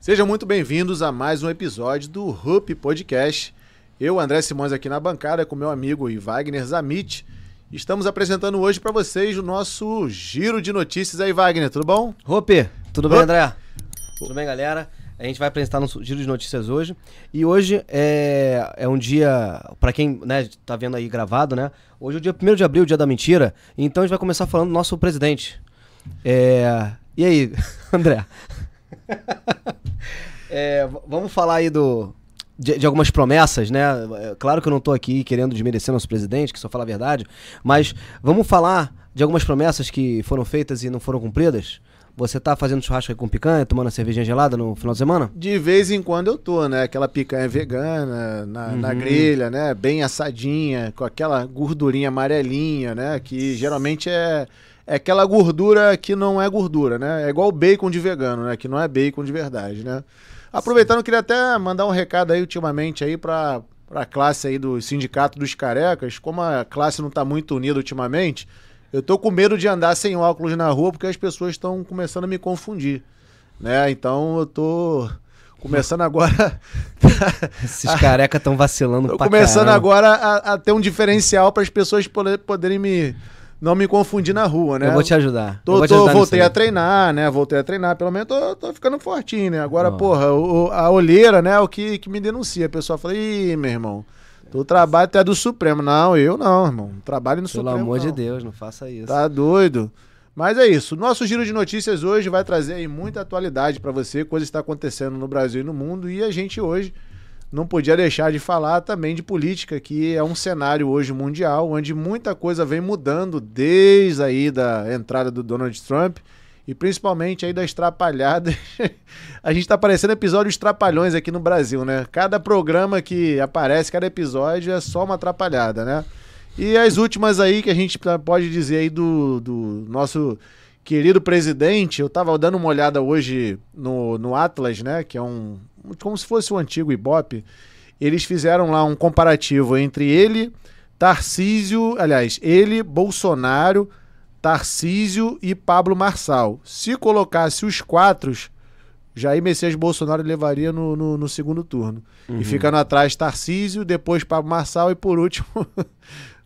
Sejam muito bem-vindos a mais um episódio do Rupp Podcast. Eu, André Simões, aqui na bancada com meu amigo Wagner Zamit. Estamos apresentando hoje para vocês o nosso giro de notícias. Aí, Wagner, tudo bom? Rupp, tudo bem, André? Tudo bem, galera? A gente vai apresentar nosso giro de notícias hoje. E hoje é um dia, para quem tá vendo aí gravado, né? Hoje é o dia 1º de abril, dia da mentira. Então a gente vai começar falando do nosso presidente. E aí, André? Vamos falar aí de algumas promessas, né? Claro que eu não tô aqui querendo desmerecer nosso presidente, que só fala a verdade, mas vamos falar de algumas promessas que foram feitas e não foram cumpridas? Você tá fazendo churrasco aí com picanha, tomando uma cervejinha gelada no final de semana? De vez em quando eu tô, né? Aquela picanha vegana, na grelha, né? Bem assadinha, com aquela gordurinha amarelinha, né? Que geralmente é aquela gordura que não é gordura, né? É igual o bacon de vegano, né? Que não é bacon de verdade, né? Aproveitando, eu queria até mandar um recado aí ultimamente aí pra classe aí do Sindicato dos Carecas. Como a classe não tá muito unida ultimamente, eu tô com medo de andar sem óculos na rua porque as pessoas estão começando a me confundir, né? Então eu tô começando agora... Esses carecas estão vacilando pra caramba. Tô começando agora a ter um diferencial para as pessoas poderem não me confundir na rua, né? Eu vou te ajudar. Voltei a treinar, né? Voltei a treinar. Pelo menos tô ficando fortinho, né? Agora, porra, a olheira, né? É o que me denuncia. A pessoa fala, ih, meu irmão, tu trabalha até do Supremo. Não, eu não, irmão. Trabalho no Supremo, pelo amor de Deus, não faça isso. Tá doido. Mas é isso. Nosso giro de notícias hoje vai trazer aí muita atualidade pra você, coisa que está acontecendo no Brasil e no mundo. E a gente hoje não podia deixar de falar também de política, que é um cenário hoje mundial, onde muita coisa vem mudando desde aí da entrada do Donald Trump e principalmente aí das trapalhadas. A gente tá parecendo episódios trapalhões aqui no Brasil, né? Cada programa que aparece, cada episódio é só uma atrapalhada, né? E as últimas aí que a gente pode dizer aí do nosso querido presidente, eu tava dando uma olhada hoje no Atlas, né? Que é como se fosse o antigo Ibope. Eles fizeram lá um comparativo entre ele, Bolsonaro, Tarcísio e Pablo Marçal. Se colocasse os quatro, Jair Messias Bolsonaro levaria no segundo turno. E ficando atrás Tarcísio, depois Pablo Marçal e por último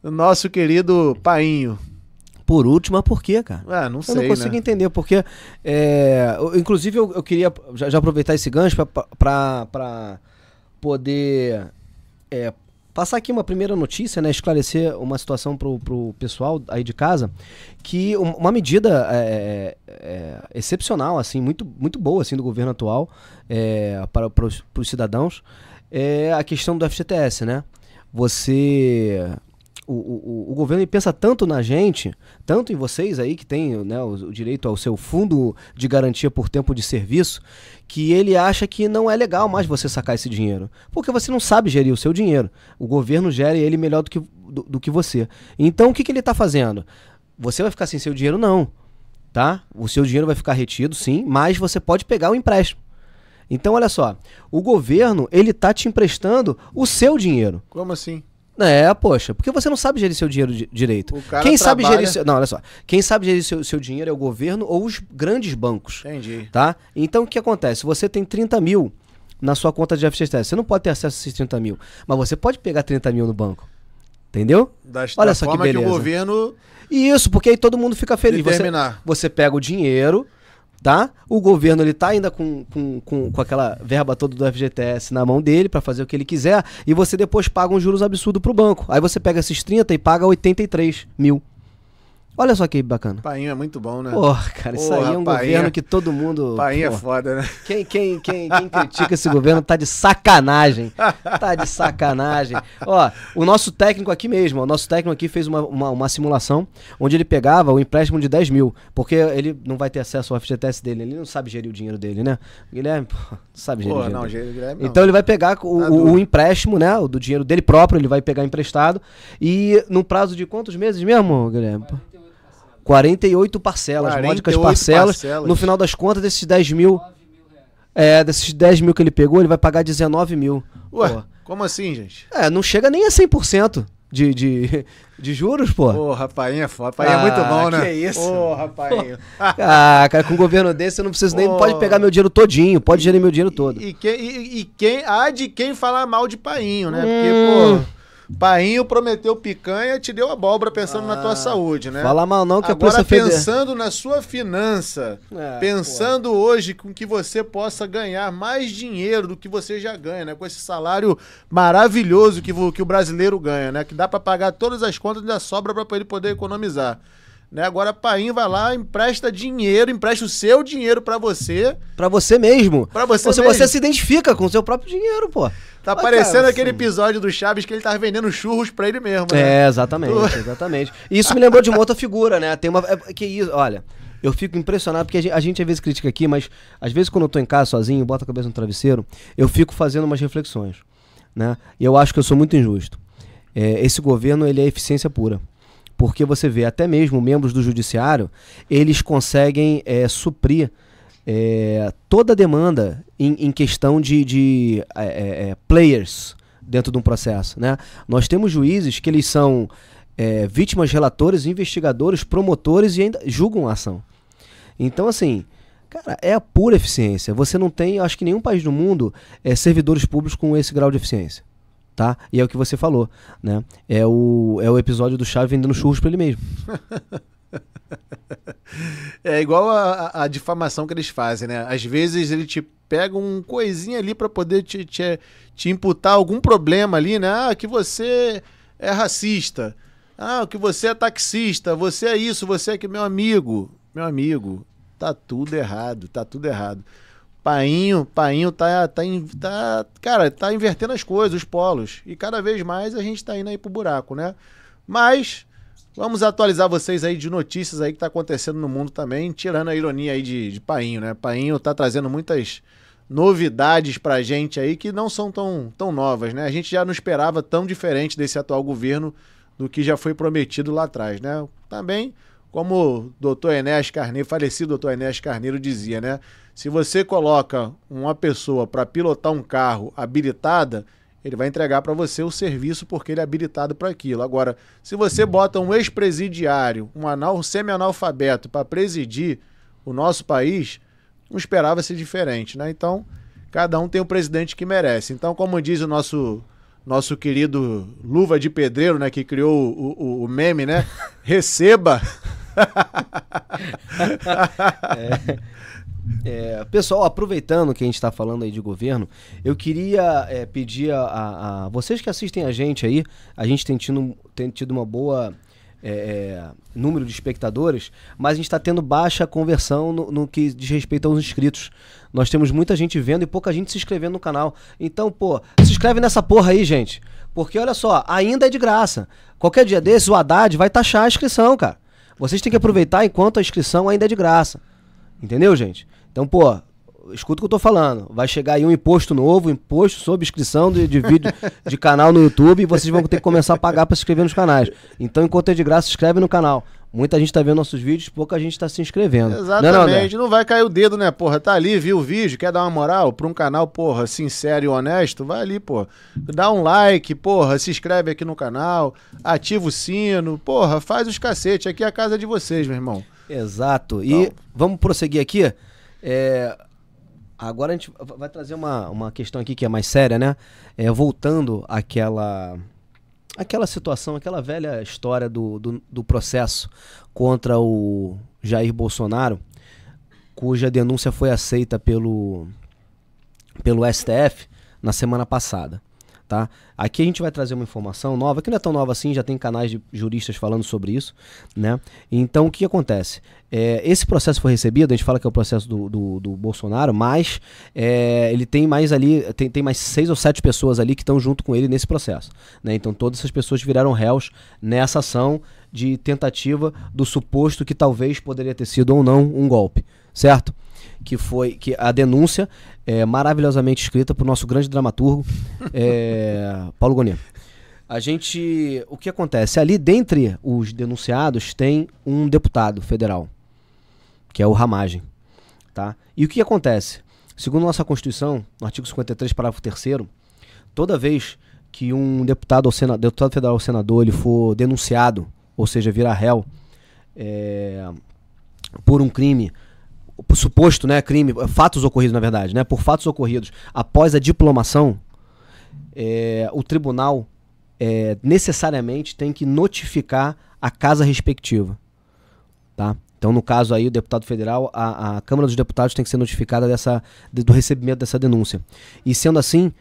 o nosso querido Painho. Por último, mas por quê, cara? Não sei, eu não consigo entender, porque inclusive eu queria já aproveitar esse gancho para poder passar aqui uma primeira notícia, né, esclarecer uma situação pro pessoal aí de casa, que uma medida excepcional, assim, muito, muito boa assim, do governo atual para os cidadãos, é a questão do FGTS, né? O governo pensa tanto na gente, tanto em vocês aí que tem, né, o direito ao seu fundo de garantia por tempo de serviço, que ele acha que não é legal mais você sacar esse dinheiro. Porque você não sabe gerir o seu dinheiro. O governo gere ele melhor do que você. Então o que ele está fazendo? Você vai ficar sem seu dinheiro? Não. Tá? O seu dinheiro vai ficar retido, sim, mas você pode pegar o empréstimo. Então olha só, o governo ele tá te emprestando o seu dinheiro. Como assim? Poxa, porque você não sabe gerir seu dinheiro direito. Quem sabe gerir não, olha só. Quem sabe gerir seu dinheiro é o governo ou os grandes bancos. Entendi. Tá? Então o que acontece? Você tem 30 mil na sua conta de FGTS. Você não pode ter acesso a esses 30 mil. Mas você pode pegar 30 mil no banco. Entendeu? Olha só que beleza. Que o governo... Isso, porque aí todo mundo fica feliz. Você pega o dinheiro... Tá? O governo ele tá ainda com aquela verba toda do FGTS na mão dele para fazer o que ele quiser e você depois paga uns juros absurdos pro banco. Aí você pega esses 30 e paga 83 mil. Olha só que bacana. Painho é muito bom, né? Porra, cara, isso aí é um governo que todo mundo... Painho é foda, né? Quem critica esse governo tá de sacanagem. Tá de sacanagem. Ó, o nosso técnico aqui mesmo, fez uma simulação onde ele pegava o empréstimo de 10 mil, porque ele não vai ter acesso ao FGTS dele, ele não sabe gerir o dinheiro dele, né? Guilherme, não sabe gerir o dinheiro dele. Guilherme, não. Então ele vai pegar o empréstimo, né, do dinheiro dele próprio, ele vai pegar emprestado e no prazo de quantos meses mesmo, Guilherme? 48 parcelas, módicas parcelas. No final das contas, desses 10 mil... desses 10 mil que ele pegou, ele vai pagar 19 mil. Ué, como assim, gente? Não chega nem a 100%. de juros, pô. Porra, Painho é foda. Painho é muito bom, né? Que isso? Porra, Painho. Cara, com um governo desse eu não preciso nem... Pode pegar meu dinheiro todinho, pode gerir meu dinheiro todo. Há de quem falar mal de Painho, né? Porque, pô... Painho prometeu picanha, te deu abóbora pensando na tua saúde, né? Fala mal não, que agora a Polícia pensando na sua finança, pensando hoje com que você possa ganhar mais dinheiro do que você já ganha, né? Com esse salário maravilhoso que o brasileiro ganha, né? Que dá pra pagar todas as contas e ainda sobra pra ele poder economizar. Né? Agora Painho vai lá, empresta dinheiro, empresta o seu dinheiro pra você. Pra você mesmo. Pra você mesmo. Você se identifica com o seu próprio dinheiro, pô. Tá parecendo aquele episódio do Chaves que ele tava vendendo churros pra ele mesmo, né? Exatamente. E isso me lembrou de uma outra figura, né? Tem uma... Que isso, olha, eu fico impressionado, porque a gente às vezes critica aqui, mas às vezes quando eu tô em casa sozinho, boto a cabeça no travesseiro, eu fico fazendo umas reflexões, né? E eu acho que eu sou muito injusto. Esse governo, ele é eficiência pura. Porque você vê, até mesmo membros do judiciário, eles conseguem suprir toda a demanda em questão de players dentro de um processo, né? Nós temos juízes que eles são vítimas, relatores, investigadores, promotores e ainda julgam a ação. Então, assim, cara, é a pura eficiência. Você não tem, acho que nenhum país do mundo, servidores públicos com esse grau de eficiência. Tá? E é o que você falou, né? É o episódio do Chaves vendendo churros pra ele mesmo. É igual a difamação que eles fazem, né? Às vezes ele te pega um coisinha ali pra poder te imputar algum problema ali, né? Ah, que você é racista. Ah, que você é taxista. Você é isso, você é que meu amigo. Meu amigo, tá tudo errado, tá tudo errado. Painho tá invertendo as coisas, os polos. E cada vez mais a gente tá indo aí pro buraco, né? Mas vamos atualizar vocês aí de notícias aí que tá acontecendo no mundo também, tirando a ironia aí de Painho, né? Painho tá trazendo muitas novidades pra gente aí que não são tão novas, né? A gente já não esperava tão diferente desse atual governo do que já foi prometido lá atrás, né? Também, como o doutor Enéas Carneiro, falecido doutor Enéas Carneiro dizia, né? Se você coloca uma pessoa para pilotar um carro habilitada, ele vai entregar para você o serviço porque ele é habilitado para aquilo. Agora, se você bota um ex-presidiário, um semi-analfabeto para presidir o nosso país, não esperava ser diferente, né? Então, cada um tem o presidente que merece. Então, como diz o nosso querido Luva de Pedreiro, né, que criou o meme, né? Receba! Pessoal, aproveitando que a gente está falando aí de governo, eu queria pedir a vocês que assistem a gente aí, a gente tem tido uma boa número de espectadores, mas a gente está tendo baixa conversão no que diz respeito aos inscritos. Nós temos muita gente vendo e pouca gente se inscrevendo no canal. Então, pô, se inscreve nessa porra aí, gente. Porque olha só, ainda é de graça. Qualquer dia desses, o Haddad vai taxar a inscrição, cara. Vocês têm que aproveitar enquanto a inscrição ainda é de graça. Entendeu, gente? Então, pô, escuta o que eu tô falando. Vai chegar aí um imposto novo, imposto sobre inscrição de vídeo de canal no YouTube, e vocês vão ter que começar a pagar para se inscrever nos canais. Então, enquanto é de graça, se inscreve no canal. Muita gente tá vendo nossos vídeos, pouca gente tá se inscrevendo. Exatamente, não vai cair o dedo, né, porra? Tá ali, viu o vídeo, quer dar uma moral pra um canal, porra, sincero e honesto? Vai ali, porra. Dá um like, porra, se inscreve aqui no canal, ativa o sino, porra, faz os cacete. Aqui é a casa de vocês, meu irmão. Exato. E vamos prosseguir aqui. Agora a gente vai trazer uma questão aqui que é mais séria, né? Voltando àquela situação, aquela velha história do processo contra o Jair Bolsonaro, cuja denúncia foi aceita pelo STF na semana passada. Tá? Aqui a gente vai trazer uma informação nova, que não é tão nova assim, já tem canais de juristas falando sobre isso, né? Então o que acontece? Esse processo foi recebido, a gente fala que é o processo do Bolsonaro, mas ele tem mais ali, tem mais 6 ou 7 pessoas ali que estão junto com ele nesse processo, né? Então todas essas pessoas viraram réus nessa ação de tentativa do suposto que talvez poderia ter sido ou não um golpe, certo? Que a denúncia maravilhosamente escrita por nosso grande dramaturgo Paulo Gonet. O que acontece? Ali, dentre os denunciados, tem um deputado federal, que é o Ramagem. Tá? E o que acontece? Segundo nossa Constituição, no artigo 53, parágrafo 3º, toda vez que um deputado federal ou senador ele for denunciado, ou seja, virar réu, por um crime, por suposto, né, crime, fatos ocorridos na verdade, né, por fatos ocorridos após a diplomação, o tribunal necessariamente tem que notificar a casa respectiva, tá? Então, no caso aí, o deputado federal, a Câmara dos Deputados tem que ser notificada do recebimento dessa denúncia. E sendo assim,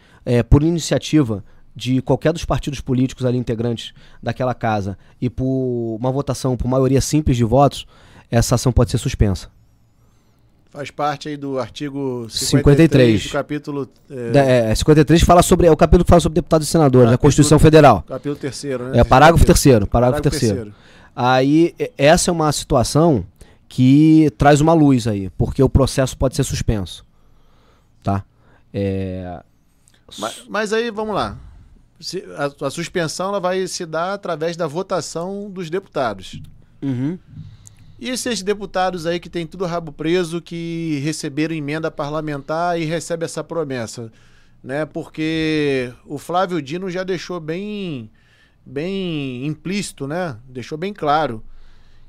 por iniciativa de qualquer dos partidos políticos ali integrantes daquela casa e por uma votação por maioria simples de votos, essa ação pode ser suspensa. Faz parte aí do artigo 53 do capítulo... 53 fala sobre, é o capítulo que fala sobre deputados e senadores, da Constituição Federal. Capítulo 3º, né? Parágrafo 3º. Parágrafo 3º. Aí, essa é uma situação que traz uma luz aí, porque o processo pode ser suspenso. Tá? Mas aí, vamos lá. A suspensão ela vai se dar através da votação dos deputados. Uhum. E esses deputados aí que tem tudo rabo preso, que receberam emenda parlamentar e recebe essa promessa, né? Porque o Flávio Dino já deixou bem implícito, né? Deixou bem claro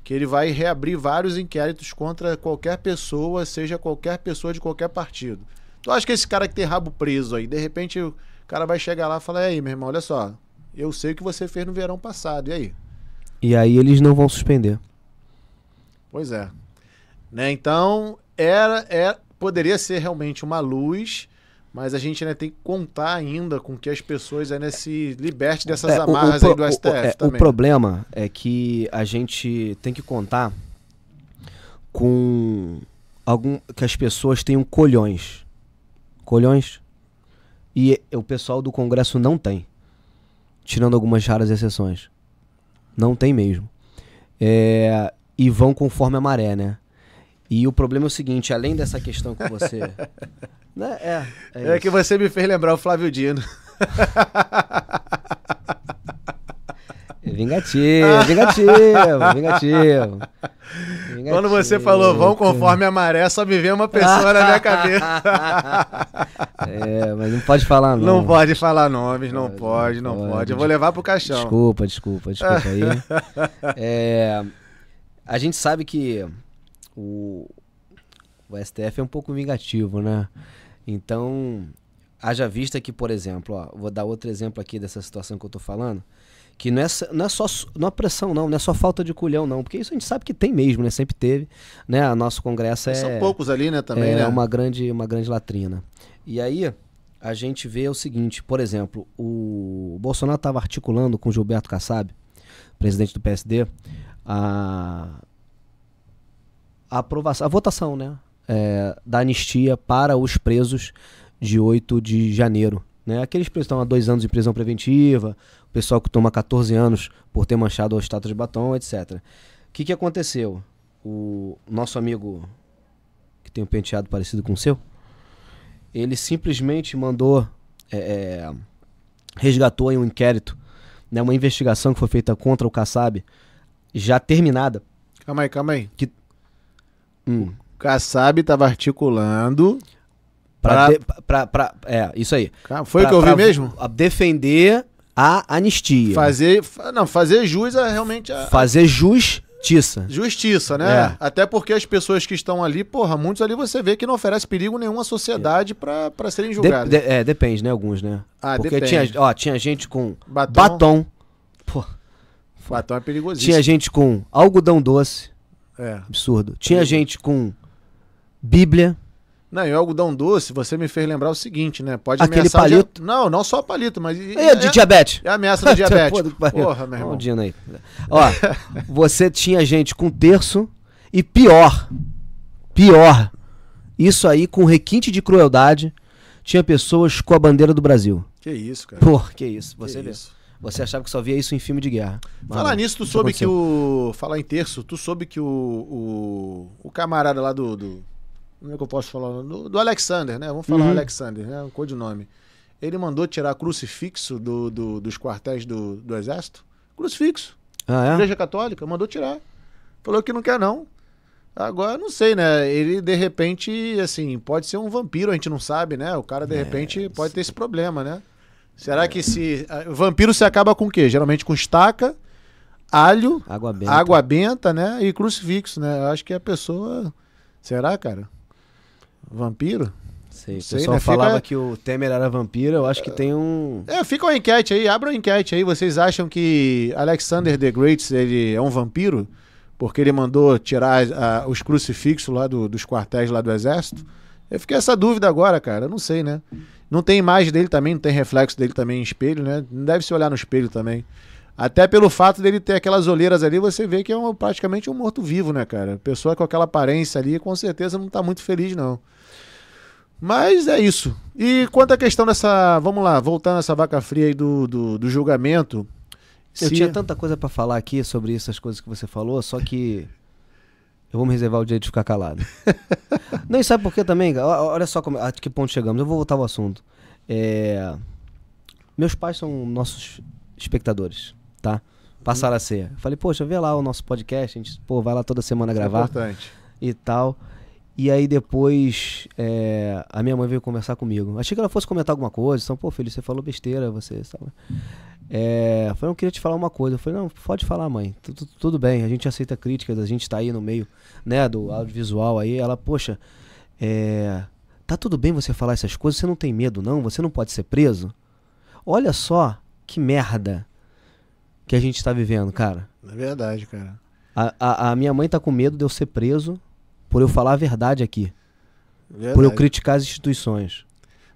que ele vai reabrir vários inquéritos contra qualquer pessoa, seja qualquer pessoa de qualquer partido. Tu acha que esse cara que tem rabo preso aí, de repente o cara vai chegar lá e falar: e aí, meu irmão, olha só, eu sei o que você fez no verão passado, e aí? E aí eles não vão suspender. Pois é. Né? Então, poderia ser realmente uma luz, mas a gente tem que contar ainda com que as pessoas ainda se libertem dessas amarras aí do STF também. O problema é que a gente tem que contar com que as pessoas tenham colhões. Colhões. E o pessoal do Congresso não tem. Tirando algumas raras exceções. Não tem mesmo. E vão conforme a maré, né? E o problema é o seguinte, além dessa questão que você... né? É que você me fez lembrar o Flávio Dino. Vingativo. Quando você falou, vão conforme a maré, só me veio uma pessoa na minha cabeça. Mas não pode falar não. Não pode falar nomes, não pode. Eu vou levar pro caixão. Desculpa aí. A gente sabe que o STF é um pouco vingativo, né? Então, haja vista que, por exemplo, vou dar outro exemplo aqui dessa situação que eu tô falando, que não é só não é pressão, não é só falta de culhão, não, porque isso a gente sabe que tem mesmo, né? Sempre teve, né? O nosso Congresso são poucos ali, né? Também, né? É uma grande latrina. E aí, a gente vê o seguinte, por exemplo, o Bolsonaro estava articulando com o Gilberto Kassab, presidente do PSD, a aprovação, a votação, né? Da anistia para os presos de 8 de janeiro. Né? Aqueles presos que estão há 2 anos de prisão preventiva, o pessoal que toma 14 anos por ter manchado a estátua de batom, etc. O que aconteceu? O nosso amigo, que tem um penteado parecido com o seu, ele simplesmente mandou, resgatou em um inquérito, né, uma investigação que foi feita contra o Kassab, já terminada. Calma aí. O Kassab estava articulando... isso aí. Foi o que eu vi mesmo? A defender a anistia. Fazer jus a realmente... Fazer justiça. Justiça, né? Até porque as pessoas que estão ali, muitos ali você vê que não oferece perigo nenhum à sociedade pra serem julgados. Depende, né? Alguns, né? Porque depende. tinha gente com batom. Batom é perigosíssimo. Tinha gente com algodão doce. Absurdo. Tinha gente com Bíblia. Não, e o algodão doce, você me fez lembrar o seguinte, né? Pode aquele ameaçar... palito. Não só palito, mas... de diabetes. É a ameaça do diabetes. Porra, meu irmão. Aí. Você tinha gente com terço e pior, isso aí com requinte de crueldade, tinha pessoas com a bandeira do Brasil. Que isso, cara. Que isso. Você vê. Você achava que só via isso em filme de guerra. Falar nisso, tu soube que falar em terço, tu soube que o camarada lá do como é que eu posso falar? Do Alexander, né? Vamos falar Alexander, né? O codinome. Ele mandou tirar crucifixo dos quartéis do Exército. Crucifixo. Igreja Católica, mandou tirar. Falou que não quer, não. Agora, não sei, né? Ele, de repente, assim, pode ser um vampiro, a gente não sabe, né? O cara, de repente, pode ter esse problema, né? Será que vampiro se acaba com o quê? Geralmente com estaca, alho, água benta, né? E crucifixo, né? Eu acho que a pessoa... Será, cara? Vampiro? Sei, o pessoal falava que o Temer era vampiro, eu acho que tem um... Fica uma enquete aí, abra uma enquete aí. Vocês acham que Alexander the Great, ele é um vampiro? Porque ele mandou tirar os crucifixos lá dos quartéis lá do exército? Eu fiquei essa dúvida agora, cara. Eu não sei, né? Não tem imagem dele também, não tem reflexo dele também em espelho, né? Não deve se olhar no espelho também. Até pelo fato dele ter aquelas olheiras ali, você vê que é praticamente um morto-vivo, né, cara? Pessoa com aquela aparência ali, com certeza não tá muito feliz, não. Mas é isso. E quanto à questão dessa... Vamos lá, voltando nessa vaca fria aí do julgamento... Eu tinha tanta coisa pra falar aqui sobre essas coisas que você falou, só que eu vou me reservar o direito de ficar calado. Não, e sabe por quê também? Olha só a que ponto chegamos. Eu vou voltar ao assunto. Meus pais são nossos espectadores, tá? Passaram a ser. Eu falei, poxa, vê lá o nosso podcast, a gente vai lá toda semana gravar. É importante. E tal. E aí depois a minha mãe veio conversar comigo. Achei que ela fosse comentar alguma coisa. Então, pô, filho, você falou besteira, você sabe. Eu falei, eu queria te falar uma coisa. Eu falei, não, pode falar, mãe. Tudo bem, a gente aceita críticas, a gente tá aí no meio, né, do audiovisual aí. Ela, poxa, tá tudo bem você falar essas coisas, você não tem medo não? Você não pode ser preso? Olha só que merda que a gente tá vivendo, cara. É verdade, cara. A minha mãe tá com medo de eu ser preso por eu falar a verdade aqui. Verdade. Por eu criticar as instituições.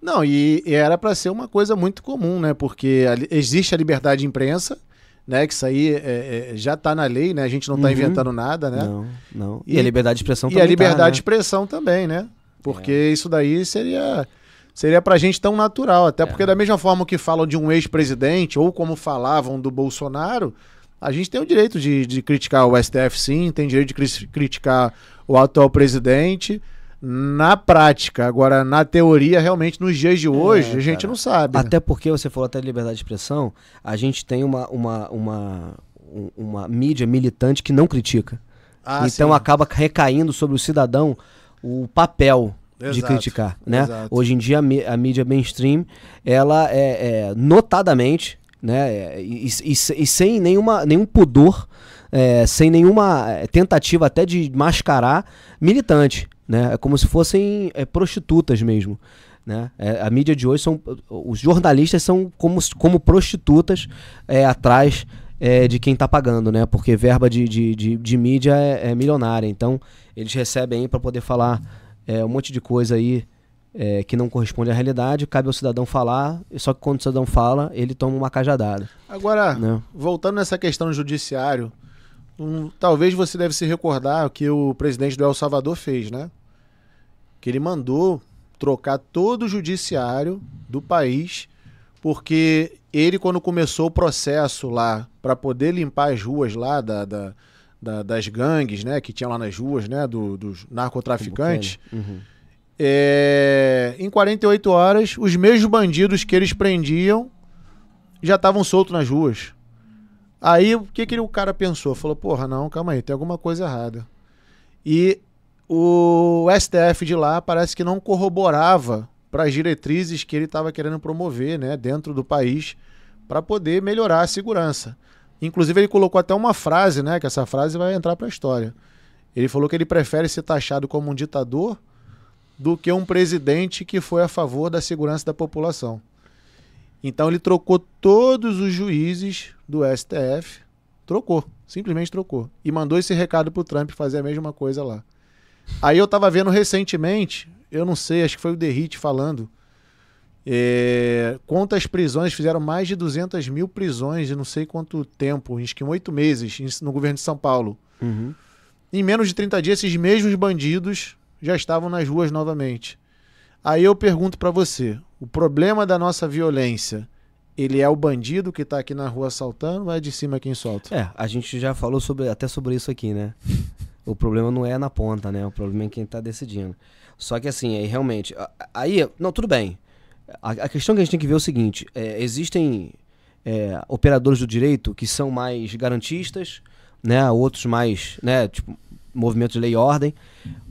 Não, e era para ser uma coisa muito comum, né? Porque existe a liberdade de imprensa, né? Que isso aí já tá na lei, né? A gente não tá inventando nada, né? Não. E a liberdade de expressão também. E a liberdade tá, né? de expressão também, né? Porque isso daí seria pra gente tão natural. Até porque da mesma forma que falam de um ex-presidente, ou como falavam do Bolsonaro, a gente tem o direito de criticar o STF, sim, tem direito de criticar o atual presidente. Na prática, agora na teoria, realmente nos dias de hoje, a gente não sabe. Até porque você falou até de liberdade de expressão, a gente tem uma mídia militante que não critica. Então acaba recaindo sobre o cidadão o papel de criticar, né? Exato. Hoje em dia a mídia mainstream, ela notadamente, né, e sem nenhum pudor, sem nenhuma tentativa até de mascarar militante. Né? É como se fossem prostitutas mesmo. Né? A mídia de hoje os jornalistas são como prostitutas atrás de quem está pagando, né? Porque verba de mídia é milionária. Então eles recebem para poder falar um monte de coisa aí que não corresponde à realidade. Cabe ao cidadão falar, só que quando o cidadão fala, ele toma uma cajadada. Agora, né? Voltando nessa questão do judiciário, talvez você deve se recordar o que o presidente do El Salvador fez, né? Que ele mandou trocar todo o judiciário do país, porque ele, quando começou o processo lá, para poder limpar as ruas lá das gangues, né, que tinha lá nas ruas, né, dos narcotraficantes, em 48 horas, os mesmos bandidos que eles prendiam já estavam soltos nas ruas. Aí, o que o cara pensou? Falou, porra, não, calma aí, tem alguma coisa errada. E o STF de lá parece que não corroborava para as diretrizes que ele estava querendo promover, né, dentro do país, para poder melhorar a segurança. Inclusive ele colocou até uma frase, né, que essa frase vai entrar para a história. Ele falou que ele prefere ser taxado como um ditador do que um presidente que foi a favor da segurança da população. Então ele trocou todos os juízes do STF, simplesmente trocou, e mandou esse recado pro Trump fazer a mesma coisa lá. Aí eu tava vendo recentemente, eu não sei, acho que foi o Derrite falando, quantas prisões, fizeram mais de 200 mil prisões em não sei quanto tempo, acho que em 8 meses, no governo de São Paulo. Em menos de 30 dias, esses mesmos bandidos já estavam nas ruas novamente. Aí eu pergunto pra você, o problema da nossa violência, ele é o bandido que tá aqui na rua assaltando ou é de cima quem solta? A gente já falou até sobre isso aqui, né? O problema não é na ponta, né? O problema é quem tá decidindo. Só que assim, aí realmente... Não, tudo bem. A questão que a gente tem que ver é o seguinte. Existem operadores do direito que são mais garantistas, né? Outros mais, né? Tipo, movimento de lei e ordem.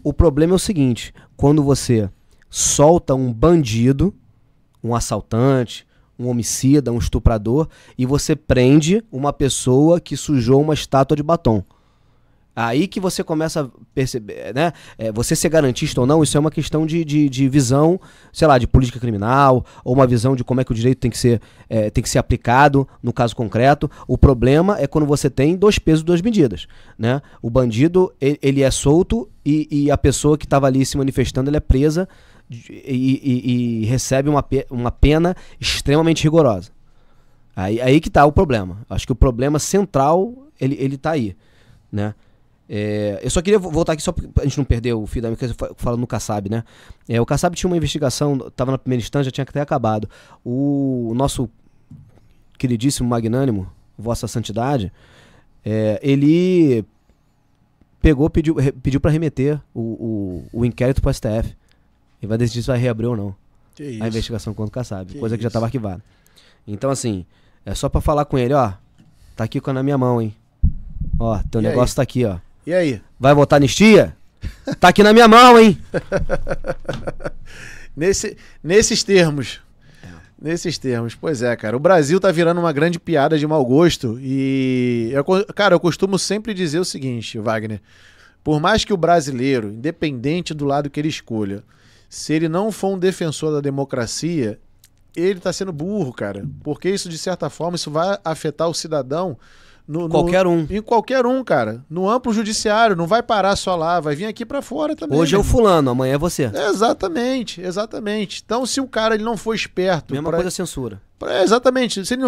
O problema é o seguinte. Quando você solta um bandido, um assaltante, um homicida, um estuprador, e você prende uma pessoa que sujou uma estátua de batom. Aí que você começa a perceber, né? Você ser garantista ou não, isso é uma questão de visão, sei lá, de política criminal, ou uma visão de como é que o direito tem que ser aplicado no caso concreto. O problema é quando você tem 2 pesos, 2 medidas, né? O bandido, ele é solto e a pessoa que estava ali se manifestando, ela é presa e recebe uma pena extremamente rigorosa. Aí que está o problema. Acho que o problema central, ele tá aí, né? Eu só queria voltar aqui só pra gente não perder o fio da minha falando no Kassab, né? O Kassab tinha uma investigação, estava na primeira instância, já tinha até acabado. O nosso queridíssimo magnânimo, Vossa Santidade, ele pediu para remeter o inquérito para o STF. Ele vai decidir se vai reabrir ou não a investigação contra o Kassab, coisa que já estava arquivada. Então, assim, é só para falar com ele, ó, tá aqui na minha mão, hein? Ó, teu negócio tá aqui, ó. E aí? Vai votar anistia? Tá aqui na minha mão, hein? Nesses termos. Nesses termos. Pois é, cara. O Brasil tá virando uma grande piada de mau gosto. E, cara, eu costumo sempre dizer o seguinte, Wagner. Por mais que o brasileiro, independente do lado que ele escolha, se ele não for um defensor da democracia, ele tá sendo burro, cara. Porque isso, de certa forma, isso vai afetar o cidadão em qualquer um, cara. No amplo judiciário, não vai parar só lá, vai vir aqui pra fora também. Hoje é o fulano, amanhã é você. Exatamente, exatamente. Então, se o cara ele não for esperto... Mesma coisa censura. Exatamente. Se ele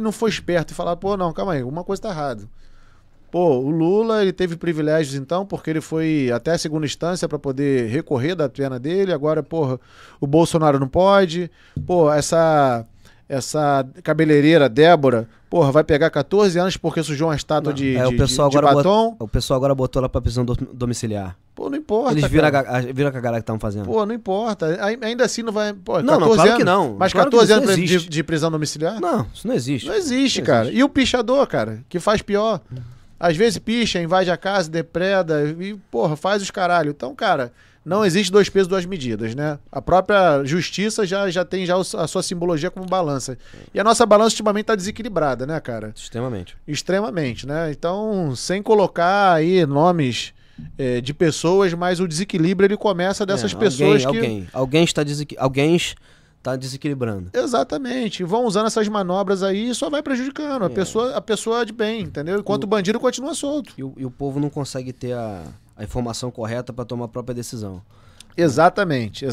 não for esperto e falar, pô, não, calma aí, alguma coisa tá errada. Pô, o Lula, ele teve privilégios então, porque ele foi até a segunda instância pra poder recorrer da pena dele. Agora, porra, o Bolsonaro não pode. Pô, essa cabeleireira, Débora, porra, vai pegar 14 anos porque sujou uma estátua de batom. O pessoal agora botou ela pra prisão domiciliar. Pô, não importa. Eles viram a cagada que estavam fazendo. Pô, não importa. Ainda assim não vai... Pô, não, 14 claro anos, que não. Mas claro 14 anos de prisão domiciliar? Não, isso não existe. Não existe, cara. E o pichador, cara, que faz pior. Às vezes picha, invade a casa, depreda e, porra, faz os caralho. Então, cara... Não existe 2 pesos, 2 medidas, né? A própria justiça já tem a sua simbologia como balança. E a nossa balança ultimamente tá desequilibrada, né, cara? Extremamente, né? Então, sem colocar aí nomes de pessoas, mas o desequilíbrio ele começa dessas pessoas que... Alguém está desequilibrando. Exatamente. Vão usando essas manobras aí e só vai prejudicando a pessoa de bem, entendeu? Enquanto o bandido continua solto. E o povo não consegue ter a informação correta para tomar a própria decisão. Exatamente.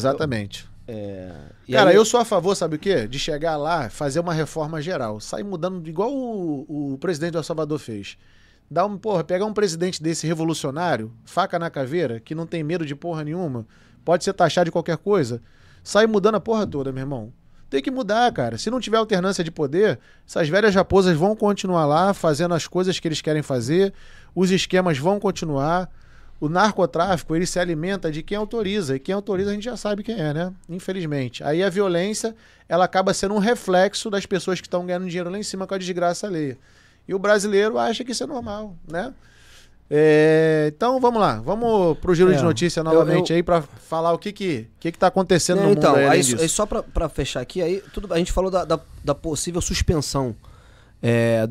Cara, aí... eu sou a favor, sabe o quê? De chegar lá, fazer uma reforma geral. Sair mudando igual o presidente do El Salvador fez. Pegar um presidente desse revolucionário, faca na caveira, que não tem medo de porra nenhuma, pode ser taxado de qualquer coisa, sair mudando a porra toda, meu irmão. Tem que mudar, cara. Se não tiver alternância de poder, essas velhas raposas vão continuar lá, fazendo as coisas que eles querem fazer, os esquemas vão continuar. O narcotráfico, ele se alimenta de quem autoriza, e quem autoriza a gente já sabe quem é, né? Infelizmente. Aí a violência, ela acaba sendo um reflexo das pessoas que estão ganhando dinheiro lá em cima com a desgraça alheia. E o brasileiro acha que isso é normal, né? Então, vamos lá. Vamos pro giro de notícia novamente aí para falar o que tá acontecendo no mundo. Então, aí só para fechar aqui, aí a gente falou da possível suspensão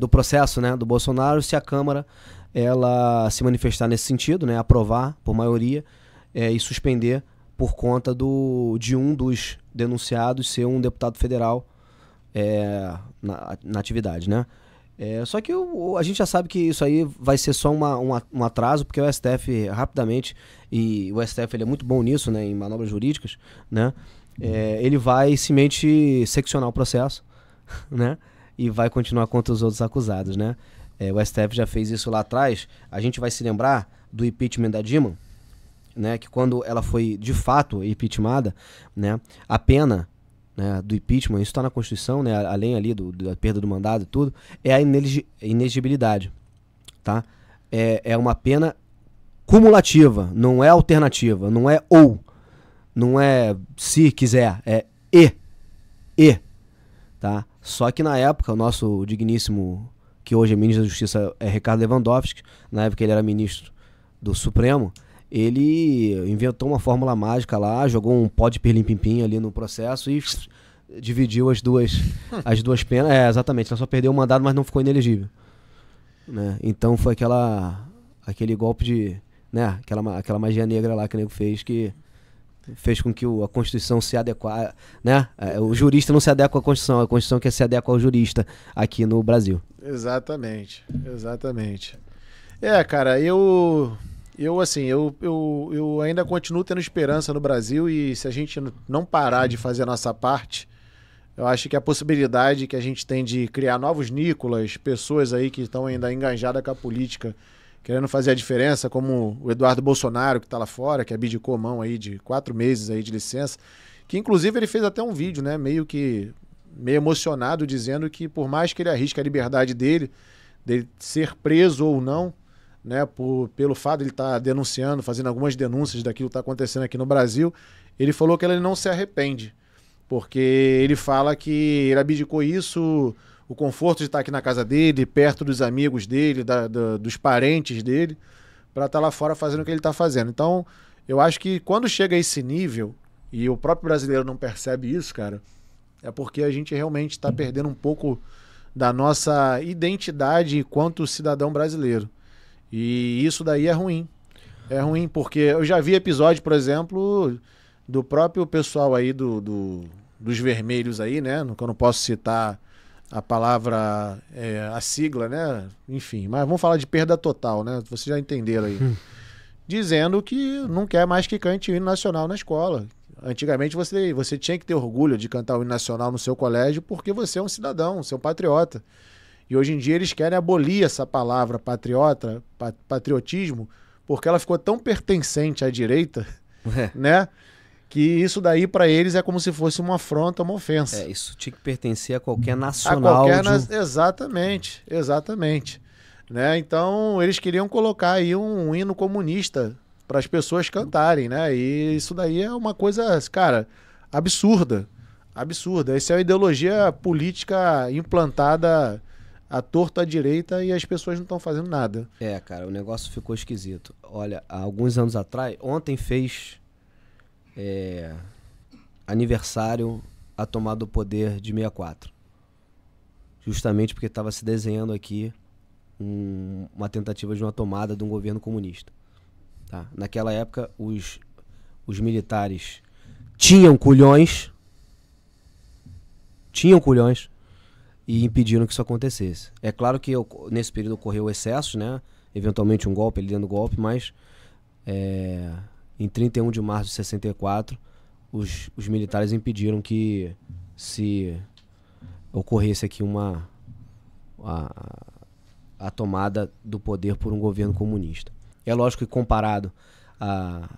do processo, né, do Bolsonaro, se a Câmara ela se manifestar nesse sentido, né, aprovar por maioria e suspender por conta de um dos denunciados ser um deputado federal na atividade, né? Só que a gente já sabe que isso aí vai ser só um atraso, porque o STF rapidamente, e o STF ele é muito bom nisso, né, em manobras jurídicas, né, ele vai simplesmente seccionar o processo, né, e vai continuar contra os outros acusados, né. O STF já fez isso lá atrás. A gente vai se lembrar do impeachment da Dilma, né, que quando ela foi de fato impeachmentada, né, a pena, né, do impeachment, isso está na Constituição, né, além ali da perda do mandado e tudo, é a inexigibilidade, tá? É uma pena cumulativa, não é alternativa, não é ou, não é se quiser, é e, tá? Só que na época, o nosso digníssimo, que hoje é ministro da Justiça, é Ricardo Lewandowski, na época ele era ministro do Supremo, ele inventou uma fórmula mágica lá, jogou um pó de pirlim-pim-pim ali no processo e dividiu as duas penas. Exatamente, ela só perdeu o mandato, mas não ficou inelegível. Né? Então foi aquele golpe de... Né? Aquela magia negra lá que o nego fez, que fez com que a Constituição se adequasse, né? O jurista não se adequa à Constituição, a Constituição quer se adequa ao jurista aqui no Brasil. Exatamente. Cara, eu ainda continuo tendo esperança no Brasil, e se a gente não parar de fazer a nossa parte, eu acho que a possibilidade que a gente tem de criar novos Nicolas, pessoas aí que estão ainda engajadas com a política, querendo fazer a diferença, como o Eduardo Bolsonaro, que está lá fora, que abdicou mão aí de 4 meses aí de licença, que inclusive ele fez até um vídeo, né, meio emocionado, dizendo que por mais que ele arrisque a liberdade dele ser preso ou não, né, pelo fato de ele estar denunciando, fazendo algumas denúncias daquilo que está acontecendo aqui no Brasil, ele falou que ele não se arrepende, porque ele fala que ele abdicou isso, o conforto de estar aqui na casa dele, perto dos amigos dele, dos parentes dele, para estar lá fora fazendo o que ele está fazendo. Então, eu acho que quando chega a esse nível, e o próprio brasileiro não percebe isso, cara, é porque a gente realmente está perdendo um pouco da nossa identidade enquanto cidadão brasileiro. E isso daí é ruim. É ruim, porque eu já vi episódio, por exemplo, do próprio pessoal aí dos vermelhos aí, né? Que eu não posso citar a palavra, a sigla, né? Enfim, mas vamos falar de perda total, né? Vocês já entenderam aí. Dizendo que não quer mais que cante o hino nacional na escola. Antigamente você tinha que ter orgulho de cantar o hino nacional no seu colégio porque você é um cidadão, você é um patriota. E hoje em dia eles querem abolir essa palavra patriotismo, porque ela ficou tão pertencente à direita, né? Que isso daí para eles é como se fosse uma afronta, uma ofensa. Isso tinha que pertencer a qualquer nacional. Exatamente. Né? Então eles queriam colocar aí um hino comunista para as pessoas cantarem, né? E isso daí é uma coisa, cara, absurda. Essa é uma ideologia política implantada à torta à direita e as pessoas não estão fazendo nada. Cara, o negócio ficou esquisito. Olha, há alguns anos atrás, ontem fez aniversário a tomada do poder de 64. Justamente porque estava se desenhando aqui uma tentativa de uma tomada de um governo comunista. Tá? Naquela época, os militares tinham culhões e impediram que isso acontecesse. É claro que nesse período ocorreu excessos, né? Eventualmente um golpe ali dentro do golpe, mas em 31 de março de 64, os militares impediram que se ocorresse aqui a tomada do poder por um governo comunista. É lógico que comparado a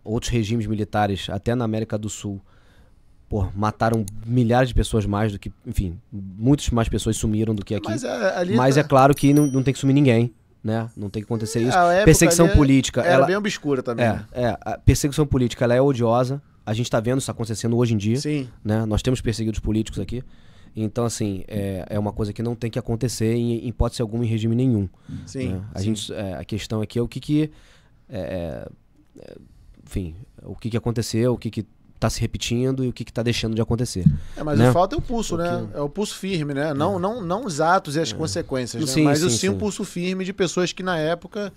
outros regimes militares, até na América do Sul, mataram milhares de pessoas mais do que... Enfim, muitas mais pessoas sumiram do que aqui. Mas é claro que não tem que sumir ninguém, né? Não tem que acontecer isso. Perseguição política... Era bem obscura também. A perseguição política ela é odiosa. A gente está vendo isso acontecendo hoje em dia. Sim. Né? Nós temos perseguidos políticos aqui. Então, assim, é uma coisa que não tem que acontecer em hipótese alguma em regime nenhum. Sim. Né? A questão aqui é o que enfim, o que aconteceu, o que está se repetindo e o que está deixando de acontecer. Mas né? o falta é o pulso, né? É o pulso firme, né? Não os atos e as consequências, né? Sim, mas sim, o pulso firme de pessoas que na época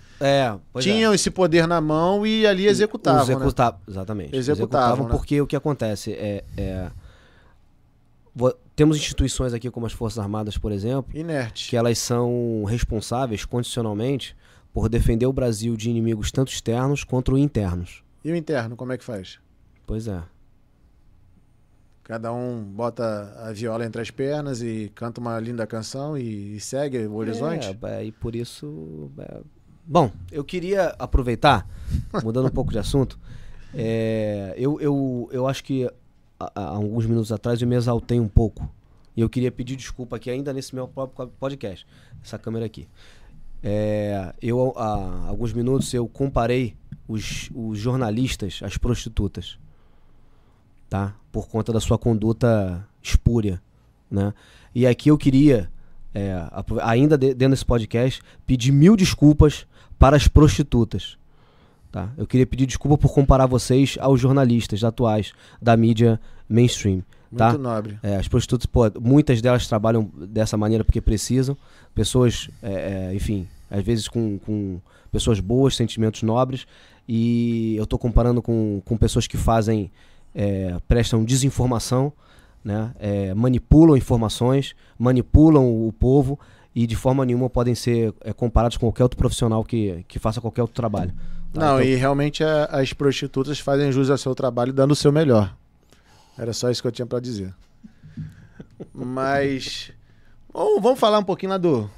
pois tinham esse poder na mão e ali executavam. Né? Exatamente. Executavam, né? Porque o que acontece temos instituições aqui como as Forças Armadas, por exemplo, inertes, que elas são responsáveis condicionalmente por defender o Brasil de inimigos tanto externos quanto internos. E o interno, como é que faz? Pois é. Cada um bota a viola entre as pernas e canta uma linda canção e segue o horizonte? E por isso... Bom, eu queria aproveitar, mudando um pouco de assunto, eu acho que há alguns minutos atrás eu me exaltei um pouco e eu queria pedir desculpa aqui ainda nesse meu próprio podcast, essa câmera aqui. Há alguns minutos eu comparei os jornalistas às prostitutas, tá? Por conta da sua conduta espúria, né? E aqui eu queria, ainda dentro desse podcast, pedir 1000 desculpas para as prostitutas, tá? Eu queria pedir desculpa por comparar vocês aos jornalistas atuais da mídia mainstream, Tá? Muito nobre. As prostitutas, pô, muitas delas trabalham dessa maneira porque precisam. Pessoas, enfim, às vezes com pessoas boas, sentimentos nobres. E eu tô comparando com pessoas que fazem, prestam desinformação, né? Manipulam informações, manipulam o povo e de forma nenhuma podem ser comparados com qualquer outro profissional que faça qualquer outro trabalho. Tá? Não, então, e realmente as prostitutas fazem jus ao seu trabalho dando o seu melhor. Era só isso que eu tinha pra dizer. Mas vamos falar um pouquinho lá do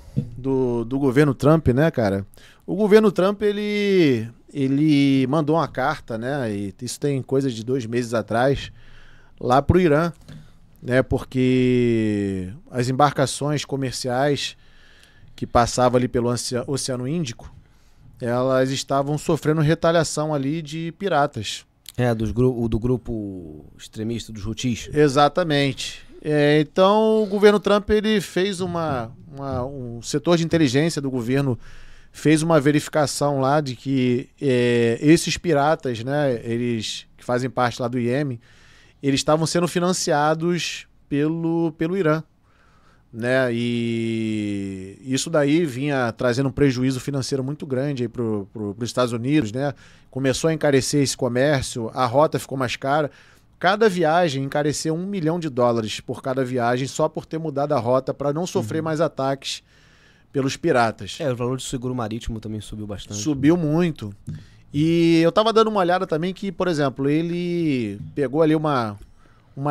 governo Trump, né, cara? O governo Trump, ele mandou uma carta, né? E isso tem coisa de 2 meses atrás, lá pro Irã, né? Porque as embarcações comerciais que passavam ali pelo Oceano Índico, elas estavam sofrendo retaliação ali de piratas. do grupo extremista dos Houthis. Exatamente. Então, o governo Trump ele fez um setor de inteligência do governo fez uma verificação lá de que esses piratas, né, eles que fazem parte lá do Iêmen, eles estavam sendo financiados pelo Irã, né? E isso daí vinha trazendo um prejuízo financeiro muito grande para os Estados Unidos, né? Começou a encarecer esse comércio, a rota ficou mais cara. Cada viagem encareceu $1 milhão por cada viagem, só por ter mudado a rota para não sofrer mais ataques pelos piratas. O valor de seguro marítimo também subiu bastante. Subiu muito. E eu tava dando uma olhada também que, por exemplo, ele pegou ali uma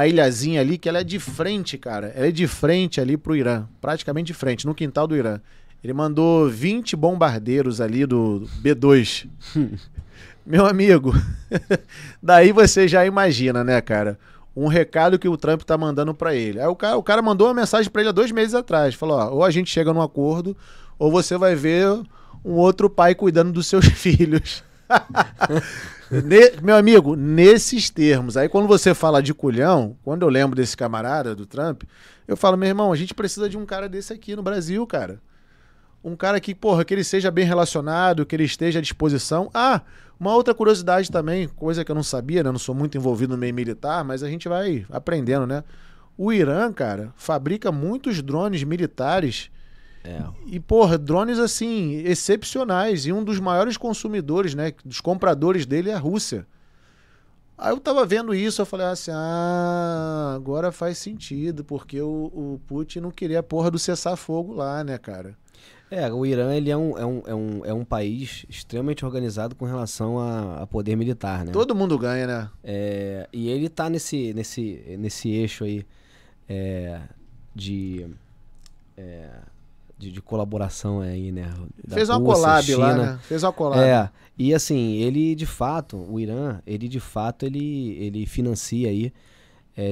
ilhazinha ali que ela é de frente, cara. Ela é de frente ali pro Irã, praticamente de frente, no quintal do Irã. Ele mandou 20 bombardeiros ali do B-2. Meu amigo, daí você já imagina, né, cara? Um recado que o Trump tá mandando pra ele. Aí o cara mandou uma mensagem pra ele há 2 meses atrás. Falou, ó, ou a gente chega num acordo, ou você vai ver um outro pai cuidando dos seus filhos. Meu amigo, nesses termos. Aí quando você fala de culhão, quando eu lembro desse camarada do Trump, eu falo, meu irmão, a gente precisa de um cara desse aqui no Brasil, cara. Um cara que, porra, que ele seja bem relacionado, que ele esteja à disposição. Uma outra curiosidade também, coisa que eu não sabia, né? Eu não sou muito envolvido no meio militar, mas a gente vai aprendendo, né? O Irã, cara, fabrica muitos drones militares. E, porra, drones, assim, excepcionais. E um dos maiores consumidores, né? Dos compradores dele é a Rússia. Aí eu tava vendo isso, eu falei assim, agora faz sentido, porque o Putin não queria a porra do cessar-fogo lá, né, cara? O Irã ele é um país extremamente organizado com relação a poder militar, né? Todo mundo ganha, né? E ele tá nesse eixo aí de colaboração aí, né? Fez uma collab lá, né? Fez uma collab. E assim, ele de fato, o Irã, ele financia aí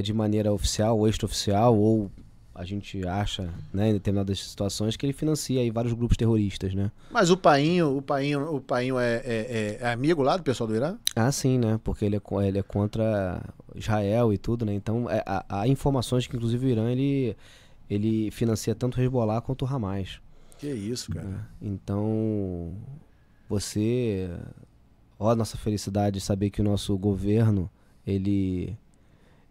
de maneira oficial ou extraoficial, ou a gente acha, né, em determinadas situações, que ele financia aí vários grupos terroristas, né? Mas o Painho é amigo lá do pessoal do Irã? Sim, né? Porque ele é contra Israel e tudo, né? Então, há informações que, inclusive, o Irã, ele financia tanto o Hezbollah quanto o Hamas. Que isso, cara. Então, a nossa felicidade de saber que o nosso governo, ele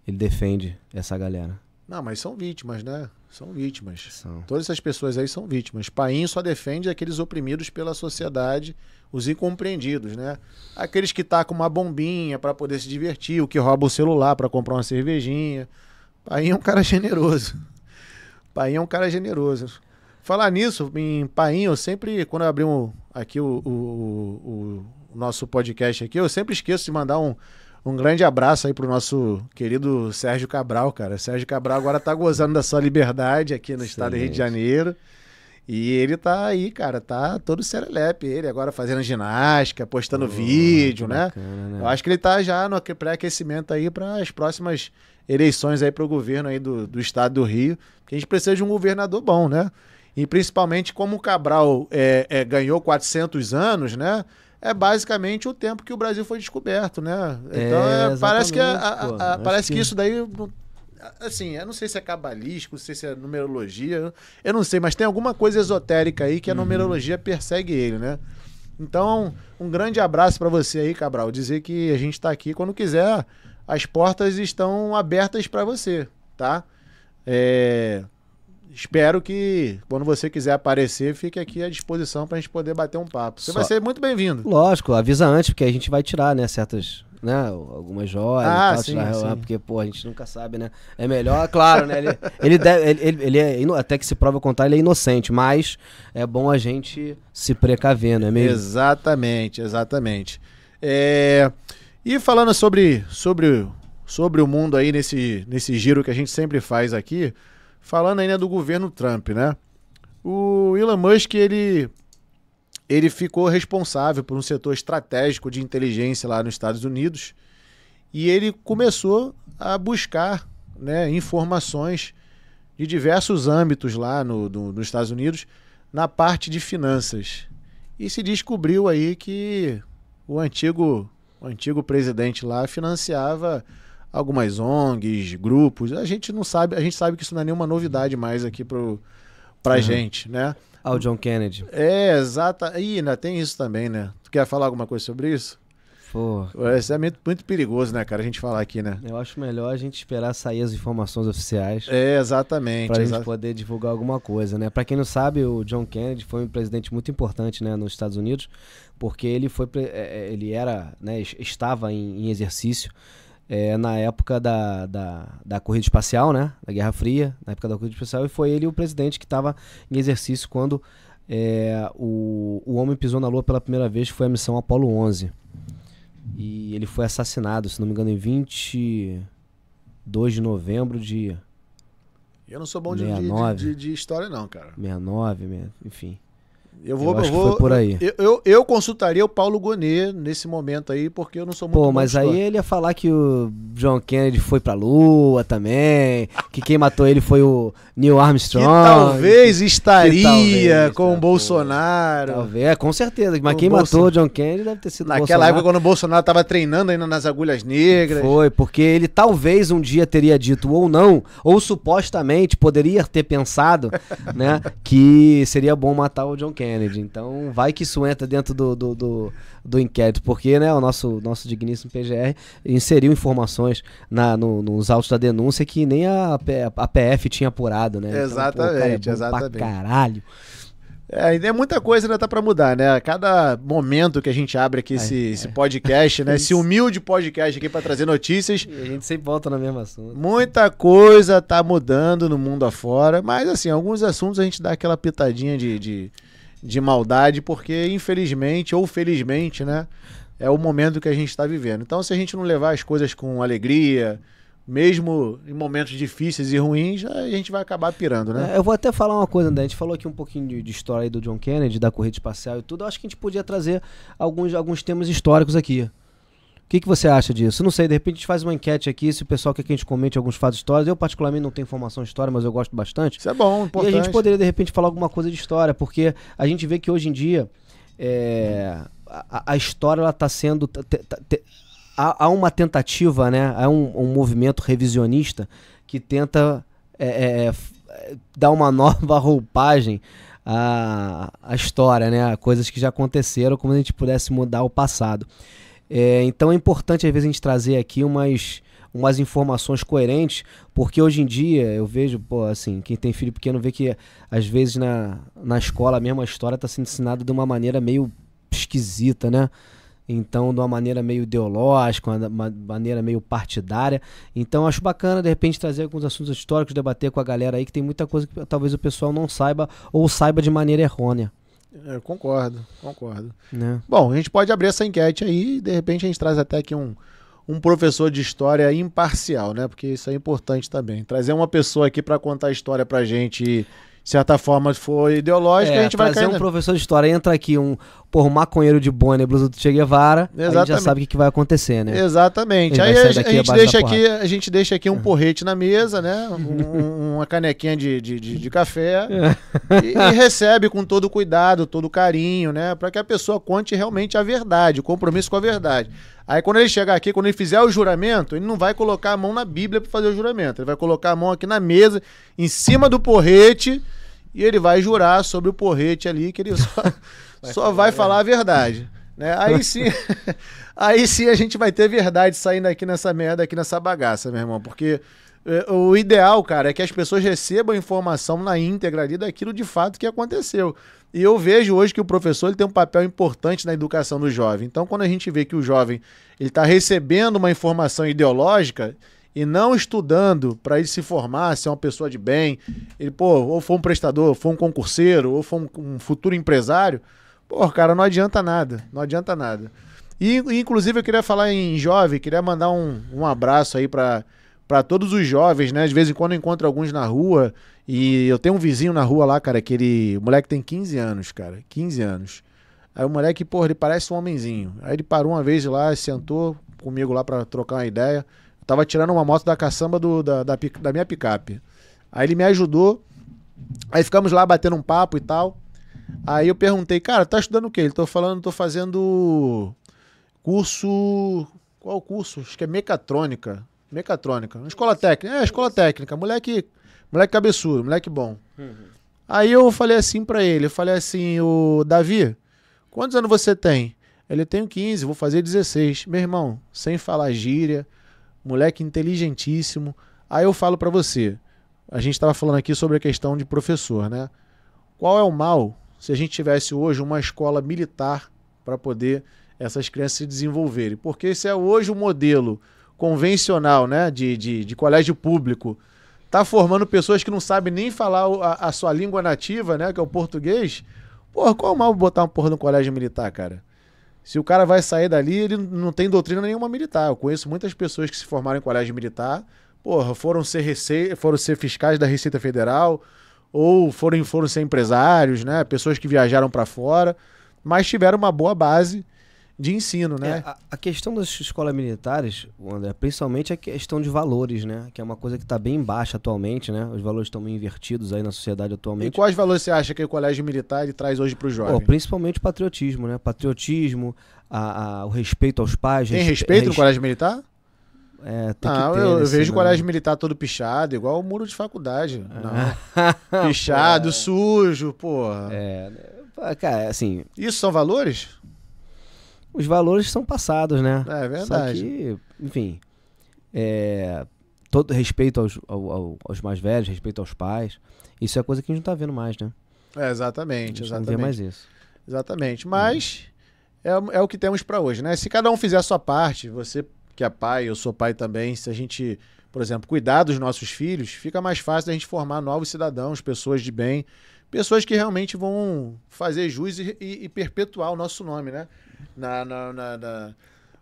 defende essa galera. Não, mas são vítimas, né? São vítimas. Todas essas pessoas aí são vítimas. Painho só defende aqueles oprimidos pela sociedade, os incompreendidos, né? Aqueles que tacam uma bombinha para poder se divertir, o que rouba o celular para comprar uma cervejinha. Painho é um cara generoso. Painho é um cara generoso. Falar nisso, em Painho, eu sempre, quando eu abri aqui o nosso podcast aqui, eu sempre esqueço de mandar um grande abraço aí pro nosso querido Sérgio Cabral, cara. Sérgio Cabral agora tá gozando da sua liberdade aqui no estado do Rio de Janeiro. E ele tá aí, cara, tá todo serelepe. Ele agora fazendo ginástica, postando vídeo, né? Bacana, né? Eu acho que ele tá já no pré-aquecimento aí para as próximas eleições aí pro governo aí do estado do Rio. Porque a gente precisa de um governador bom, né? E principalmente como o Cabral ganhou 400 anos, né? É basicamente o tempo que o Brasil foi descoberto, né? Então, parece que isso daí, assim, eu não sei se é cabalístico, não sei se é numerologia, eu não sei, mas tem alguma coisa esotérica aí que a numerologia persegue ele, né? Então, um grande abraço para você aí, Cabral, dizer que a gente tá aqui quando quiser. as portas estão abertas para você, tá? Espero que, quando você quiser aparecer, fique aqui à disposição pra gente poder bater um papo. Você vai ser muito bem-vindo. Lógico, avisa antes, porque a gente vai tirar, né, certas, né, algumas joias e tal, sim, tirar, sim. porque, pô, a gente nunca sabe, né? É melhor, claro, né? Ele é, até que se prova o contrário, ele é inocente, mas é bom a gente se precaver, não é mesmo? Exatamente. E falando sobre o mundo aí, nesse giro que a gente sempre faz aqui, falando ainda do governo Trump, né? O Elon Musk, ele ficou responsável por um setor estratégico de inteligência lá nos Estados Unidos e ele começou a buscar, né, informações de diversos âmbitos lá nos Estados Unidos na parte de finanças. E se descobriu aí que o antigo presidente lá financiava algumas ONGs, grupos. A gente sabe que isso não é nenhuma novidade mais aqui pra gente, né? O John Kennedy. Exato. Ih, ainda tem isso também, né? Tu quer falar alguma coisa sobre isso? Pô. Isso é muito perigoso, né, cara, a gente falar aqui, né? Eu acho melhor a gente esperar sair as informações oficiais. Exatamente. Pra gente poder divulgar alguma coisa, né? Pra quem não sabe, o John Kennedy foi um presidente muito importante, né, nos Estados Unidos, porque ele era, né, estava em exercício na época da corrida espacial, né? Da Guerra Fria, na época da corrida espacial, e foi ele o presidente que estava em exercício quando o homem pisou na Lua pela primeira vez, que foi a missão Apollo 11. E ele foi assassinado, se não me engano, em 22 de novembro de... Eu não sou bom de história não, cara. 69, enfim. Eu acho que foi por aí. Eu consultaria o Paulo Gonet nesse momento aí, porque eu não sou muito bom mas de história. aí ele ia falar que o John Kennedy foi pra Lua também, que quem matou ele foi o Neil Armstrong. Que talvez estaria com o Bolsonaro. Talvez, com certeza. Mas quem matou o John Kennedy deve ter sido o Bolsonaro. Naquela época, quando o Bolsonaro tava treinando ainda nas agulhas negras. Foi, porque ele talvez um dia teria dito ou não, ou supostamente poderia ter pensado, né, que seria bom matar o John Kennedy. Então vai que isso entra dentro do inquérito, porque, né, o nosso digníssimo PGR inseriu informações nos autos da denúncia que nem a PF tinha apurado, né? Exatamente, então, exatamente. Pra caralho. É muita coisa ainda tá pra mudar, né? A cada momento que a gente abre aqui esse podcast, né? Esse humilde podcast aqui pra trazer notícias. E a gente sempre volta na mesma assunto. Muita coisa tá mudando no mundo afora, mas assim, alguns assuntos a gente dá aquela pitadinha de maldade, porque infelizmente ou felizmente, né, é o momento que a gente está vivendo. Então, se a gente não levar as coisas com alegria, mesmo em momentos difíceis e ruins, a gente vai acabar pirando, né? Eu vou até falar uma coisa, André. A gente falou aqui um pouquinho de história aí do John Kennedy, da corrida espacial e tudo. Eu acho que a gente podia trazer alguns temas históricos aqui. O que você acha disso? Não sei, de repente a gente faz uma enquete aqui, se o pessoal quer que a gente comente alguns fatos históricos. Eu particularmente não tenho informação de história, mas eu gosto bastante. Isso é bom, importante. E a gente poderia de repente falar alguma coisa de história, porque a gente vê que hoje em dia a história ela está sendo... Há uma tentativa, né? Há um movimento revisionista que tenta dar uma nova roupagem à história, né? A coisas que já aconteceram, como se a gente pudesse mudar o passado. Então é importante às vezes a gente trazer aqui umas informações coerentes, porque hoje em dia eu vejo, pô, assim, quem tem filho pequeno vê que às vezes na escola mesmo a história está sendo ensinada de uma maneira meio esquisita, né? Então, de uma maneira meio ideológica, uma maneira meio partidária. Então, acho bacana, de repente, trazer alguns assuntos históricos, debater com a galera aí, que tem muita coisa que talvez o pessoal não saiba ou saiba de maneira errônea. Eu concordo. Né? Bom, a gente pode abrir essa enquete aí e de repente a gente traz até aqui um professor de história imparcial, né? Porque isso é importante também. Trazer uma pessoa aqui para contar a história pra gente e, de certa forma, for ideológica, a gente vai trazer um professor de história, entra aqui um maconheiro de boné, blusa do Che Guevara, a gente já sabe o que vai acontecer, né? Exatamente. Aí a gente deixa aqui um porrete na mesa, né? Uma canequinha de café e recebe com todo cuidado, todo carinho, né? Para que a pessoa conte realmente a verdade, o compromisso com a verdade. Aí quando ele chegar aqui, quando ele fizer o juramento, ele não vai colocar a mão na Bíblia para fazer o juramento. Ele vai colocar a mão aqui na mesa, em cima do porrete, e ele vai jurar sobre o porrete ali, que ele só vai falar a verdade. Né? Aí sim, aí sim a gente vai ter verdade saindo aqui nessa merda, aqui nessa bagaça, meu irmão. Porque o ideal, cara, é que as pessoas recebam informação na íntegra ali daquilo de fato que aconteceu. E eu vejo hoje que o professor ele tem um papel importante na educação do jovem. Então, quando a gente vê que o jovem ele está recebendo uma informação ideológica e não estudando para ele se formar, ser uma pessoa de bem, ele, pô, ou for um prestador, ou for um concurseiro, ou for um futuro empresário, pô, cara, não adianta nada, não adianta nada. E, inclusive, eu queria falar em jovem, queria mandar um abraço aí para todos os jovens, né? De vez em quando eu encontro alguns na rua, e eu tenho um vizinho na rua lá, cara, o moleque tem 15 anos, cara, 15 anos. Aí o moleque, pô, ele parece um homenzinho. Aí ele parou uma vez lá, sentou comigo lá pra trocar uma ideia. Eu tava tirando uma moto da caçamba da minha picape. Aí ele me ajudou, aí ficamos lá batendo um papo e tal. Aí eu perguntei, cara, tá estudando o quê? Ele tô fazendo curso... Qual curso? Acho que é mecatrônica. Mecatrônica. Escola técnica. Escola técnica. Moleque cabeçudo, moleque bom. Aí eu falei assim pra ele, ô Davi, quantos anos você tem? Ele tem 15, vou fazer 16. Meu irmão, sem falar gíria, moleque inteligentíssimo. Aí eu falo pra você, a gente tava falando aqui sobre a questão de professor, né? Qual é o mal se a gente tivesse hoje uma escola militar para poder essas crianças se desenvolverem? Porque esse é hoje o modelo convencional, né, de colégio público. Tá formando pessoas que não sabem nem falar a sua língua nativa, né, que é o português. Porra, qual é o mal botar uma porra no colégio militar, cara? Se o cara vai sair dali, ele não tem doutrina nenhuma militar. Eu conheço muitas pessoas que se formaram em colégio militar, porra, foram ser fiscais da Receita Federal, ou foram ser empresários, né? Pessoas que viajaram para fora, mas tiveram uma boa base de ensino, né? A questão das escolas militares, André, principalmente a questão de valores, né? Que é uma coisa que está bem baixa atualmente, né? Os valores estão meio invertidos aí na sociedade atualmente. E quais valores você acha que o colégio militar ele traz hoje para o jovem? Principalmente o patriotismo, né? Patriotismo, o respeito aos pais. Tem respeito no colégio militar? Tem que ter, eu vejo o colégio militar todo pichado, igual o muro de faculdade. Não. Pichado, sujo, porra. Cara, assim... Isso são valores? Os valores são passados, né? É verdade. Só que, enfim, todo respeito aos mais velhos, respeito aos pais, isso é coisa que a gente não tá vendo mais, né? Exatamente, não vê mais isso. Exatamente, mas é o que temos para hoje, né? Se cada um fizer a sua parte, você que é pai, eu sou pai também, se a gente, por exemplo, cuidar dos nossos filhos, fica mais fácil a gente formar novos cidadãos, pessoas de bem, pessoas que realmente vão fazer jus e perpetuar o nosso nome, né?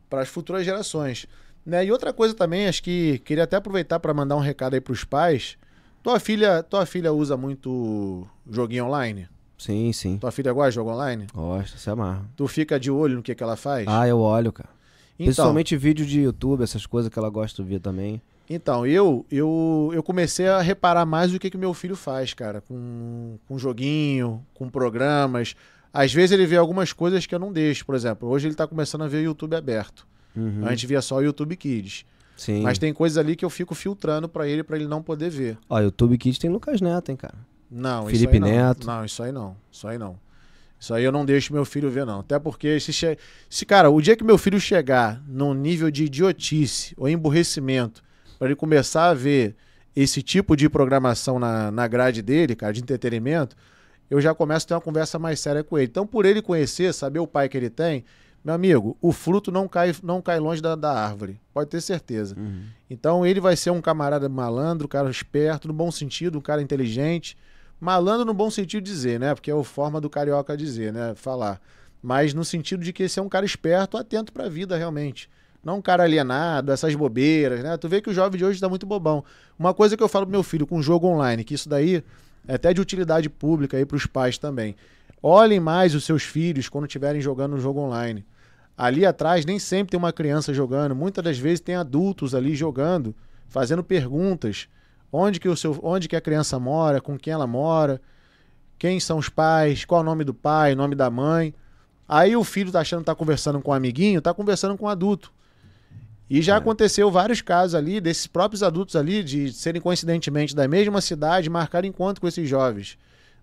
Para as futuras gerações, né? E outra coisa também, acho que queria até aproveitar para mandar um recado aí para os pais. Tua filha usa muito joguinho online? Sim, sim. Tua filha gosta de jogo online? Gosta, se amarra. Tu fica de olho no que ela faz? Eu olho, cara. Então, principalmente vídeo de YouTube, essas coisas que ela gosta de ver também. Então, eu comecei a reparar mais o que meu filho faz, cara, com joguinho, com programas. Às vezes ele vê algumas coisas que eu não deixo. Por exemplo, hoje ele tá começando a ver o YouTube aberto. A gente via só o YouTube Kids. Sim. Mas tem coisas ali que eu fico filtrando pra ele não poder ver. YouTube Kids tem Lucas Neto, hein, cara? Não, Felipe isso aí não. Neto. Não, isso aí não. Isso aí eu não deixo meu filho ver, não. Até porque, cara, o dia que meu filho chegar num nível de idiotice ou emburrecimento pra ele começar a ver esse tipo de programação na grade dele, cara, de entretenimento, eu já começo a ter uma conversa mais séria com ele. Então, por ele conhecer, saber o pai que ele tem, meu amigo, o fruto não cai longe da árvore. Pode ter certeza. Então, ele vai ser um camarada malandro, um cara esperto, no bom sentido, um cara inteligente. Malandro no bom sentido de dizer, né? Porque é a forma do carioca dizer, né? Falar. Mas no sentido de que esse é um cara esperto, atento pra vida, realmente. Não um cara alienado, essas bobeiras, né? Tu vê que o jovem de hoje tá muito bobão. Uma coisa que eu falo pro meu filho com jogo online, que isso daí é até de utilidade pública aí pros pais também. Olhem mais os seus filhos quando estiverem jogando no jogo online. Ali atrás nem sempre tem uma criança jogando. Muitas das vezes tem adultos ali jogando, fazendo perguntas. Onde que a criança mora, com quem ela mora, quem são os pais, qual é o nome do pai, o nome da mãe. Aí o filho tá achando que tá conversando com um amiguinho, tá conversando com um adulto. E já aconteceu vários casos ali, desses próprios adultos ali, de serem coincidentemente da mesma cidade, marcar encontro com esses jovens.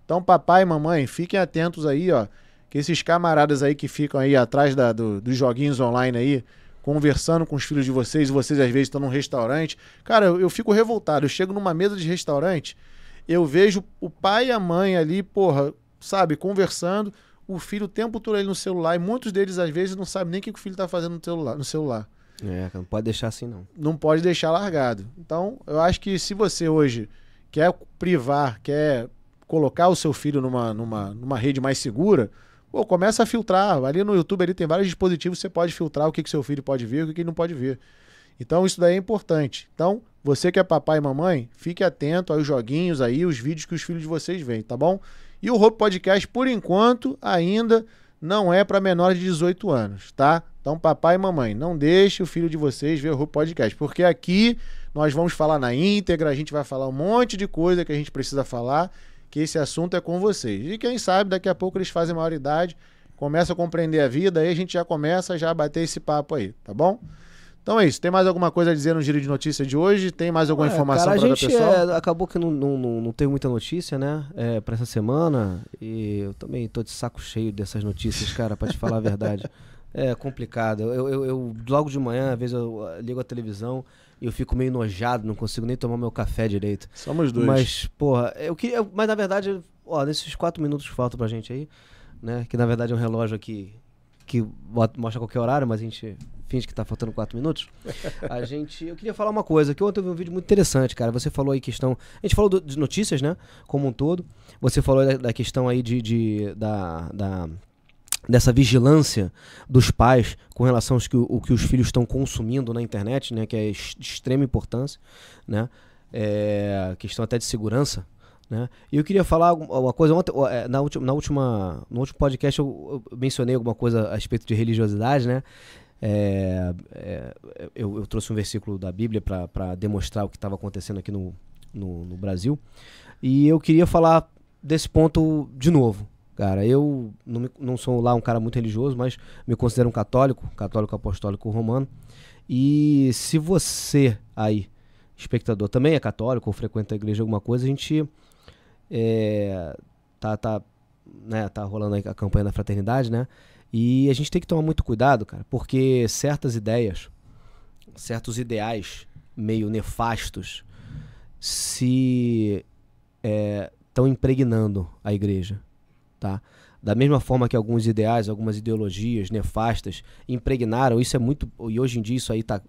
Então, papai e mamãe, fiquem atentos aí, ó, que esses camaradas aí que ficam aí atrás dos joguinhos online aí, conversando com os filhos de vocês, e vocês às vezes estão num restaurante. Cara, eu fico revoltado. Eu chego numa mesa de restaurante, eu vejo o pai e a mãe ali, porra, sabe, conversando, o filho o tempo todo ali no celular, e muitos deles às vezes não sabem nem o que o filho tá fazendo no celular. Não pode deixar assim, não. Não pode deixar largado. Então, eu acho que se você hoje quer privar, quer colocar o seu filho numa rede mais segura, pô, começa a filtrar. Ali no YouTube ali tem vários dispositivos, você pode filtrar o que seu filho pode ver e o que ele não pode ver. Então isso daí é importante. Então, você que é papai e mamãe, fique atento aos joguinhos aí, os vídeos que os filhos de vocês veem, tá bom? E o Hope Podcast, por enquanto, ainda não é para menores de 18 anos, tá? Então, papai e mamãe, não deixe o filho de vocês ver o Hope Podcast, porque aqui nós vamos falar na íntegra, a gente vai falar um monte de coisa que a gente precisa falar, que esse assunto é com vocês. E quem sabe, daqui a pouco eles fazem maioridade, começam a compreender a vida, aí a gente já começa a bater esse papo aí, tá bom? Então é isso. Tem mais alguma coisa a dizer no Giro de Notícias de hoje? Tem mais alguma informação para o pessoal? Acabou que não tem muita notícia, né? Para essa semana. E eu também tô de saco cheio dessas notícias, cara, para te falar a verdade. É complicado. Eu logo de manhã, às vezes eu ligo a televisão e eu fico meio enojado, não consigo nem tomar meu café direito. Somos dois. Mas, porra, mas na verdade, ó, nesses 4 minutos que faltam pra gente aí, né? Que na verdade é um relógio aqui que mostra qualquer horário, mas a gente finge que tá faltando 4 minutos. Eu queria falar uma coisa, que ontem eu vi um vídeo muito interessante, cara. Você falou aí questão... A gente falou de notícias, né? Como um todo. Você falou da questão aí dessa vigilância dos pais com relação ao que os filhos estão consumindo na internet, né? Que é de extrema importância, né? Questão até de segurança, né? E eu queria falar uma coisa. Ontem, no último podcast eu mencionei alguma coisa a respeito de religiosidade, né? Eu trouxe um versículo da Bíblia para demonstrar o que estava acontecendo aqui no Brasil. E eu queria falar desse ponto de novo. Cara, eu não sou lá um cara muito religioso, mas me considero um católico apostólico romano. E se você aí, espectador, também é católico ou frequenta a igreja alguma coisa, a gente tá rolando aí a campanha da fraternidade, né? E a gente tem que tomar muito cuidado, cara, porque certas ideias, certos ideais meio nefastos estão impregnando a igreja, tá? Da mesma forma que alguns ideais, algumas ideologias nefastas impregnaram, isso é muito, e hoje em dia isso aí tá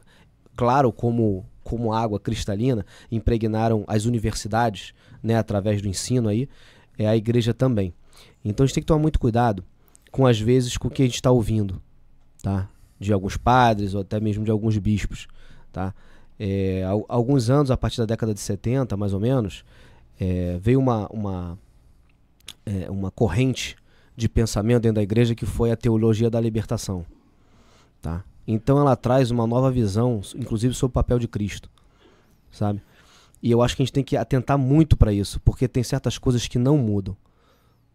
claro como água cristalina, impregnaram as universidades, né, através do ensino aí, a igreja também. Então a gente tem que tomar muito cuidado com às vezes com o que a gente está ouvindo, tá? De alguns padres ou até mesmo de alguns bispos, tá? Há alguns anos, a partir da década de 70, mais ou menos, veio uma corrente de pensamento dentro da igreja que foi a teologia da libertação, tá? Então ela traz uma nova visão, inclusive sobre o papel de Cristo, sabe? E eu acho que a gente tem que atentar muito para isso, porque tem certas coisas que não mudam,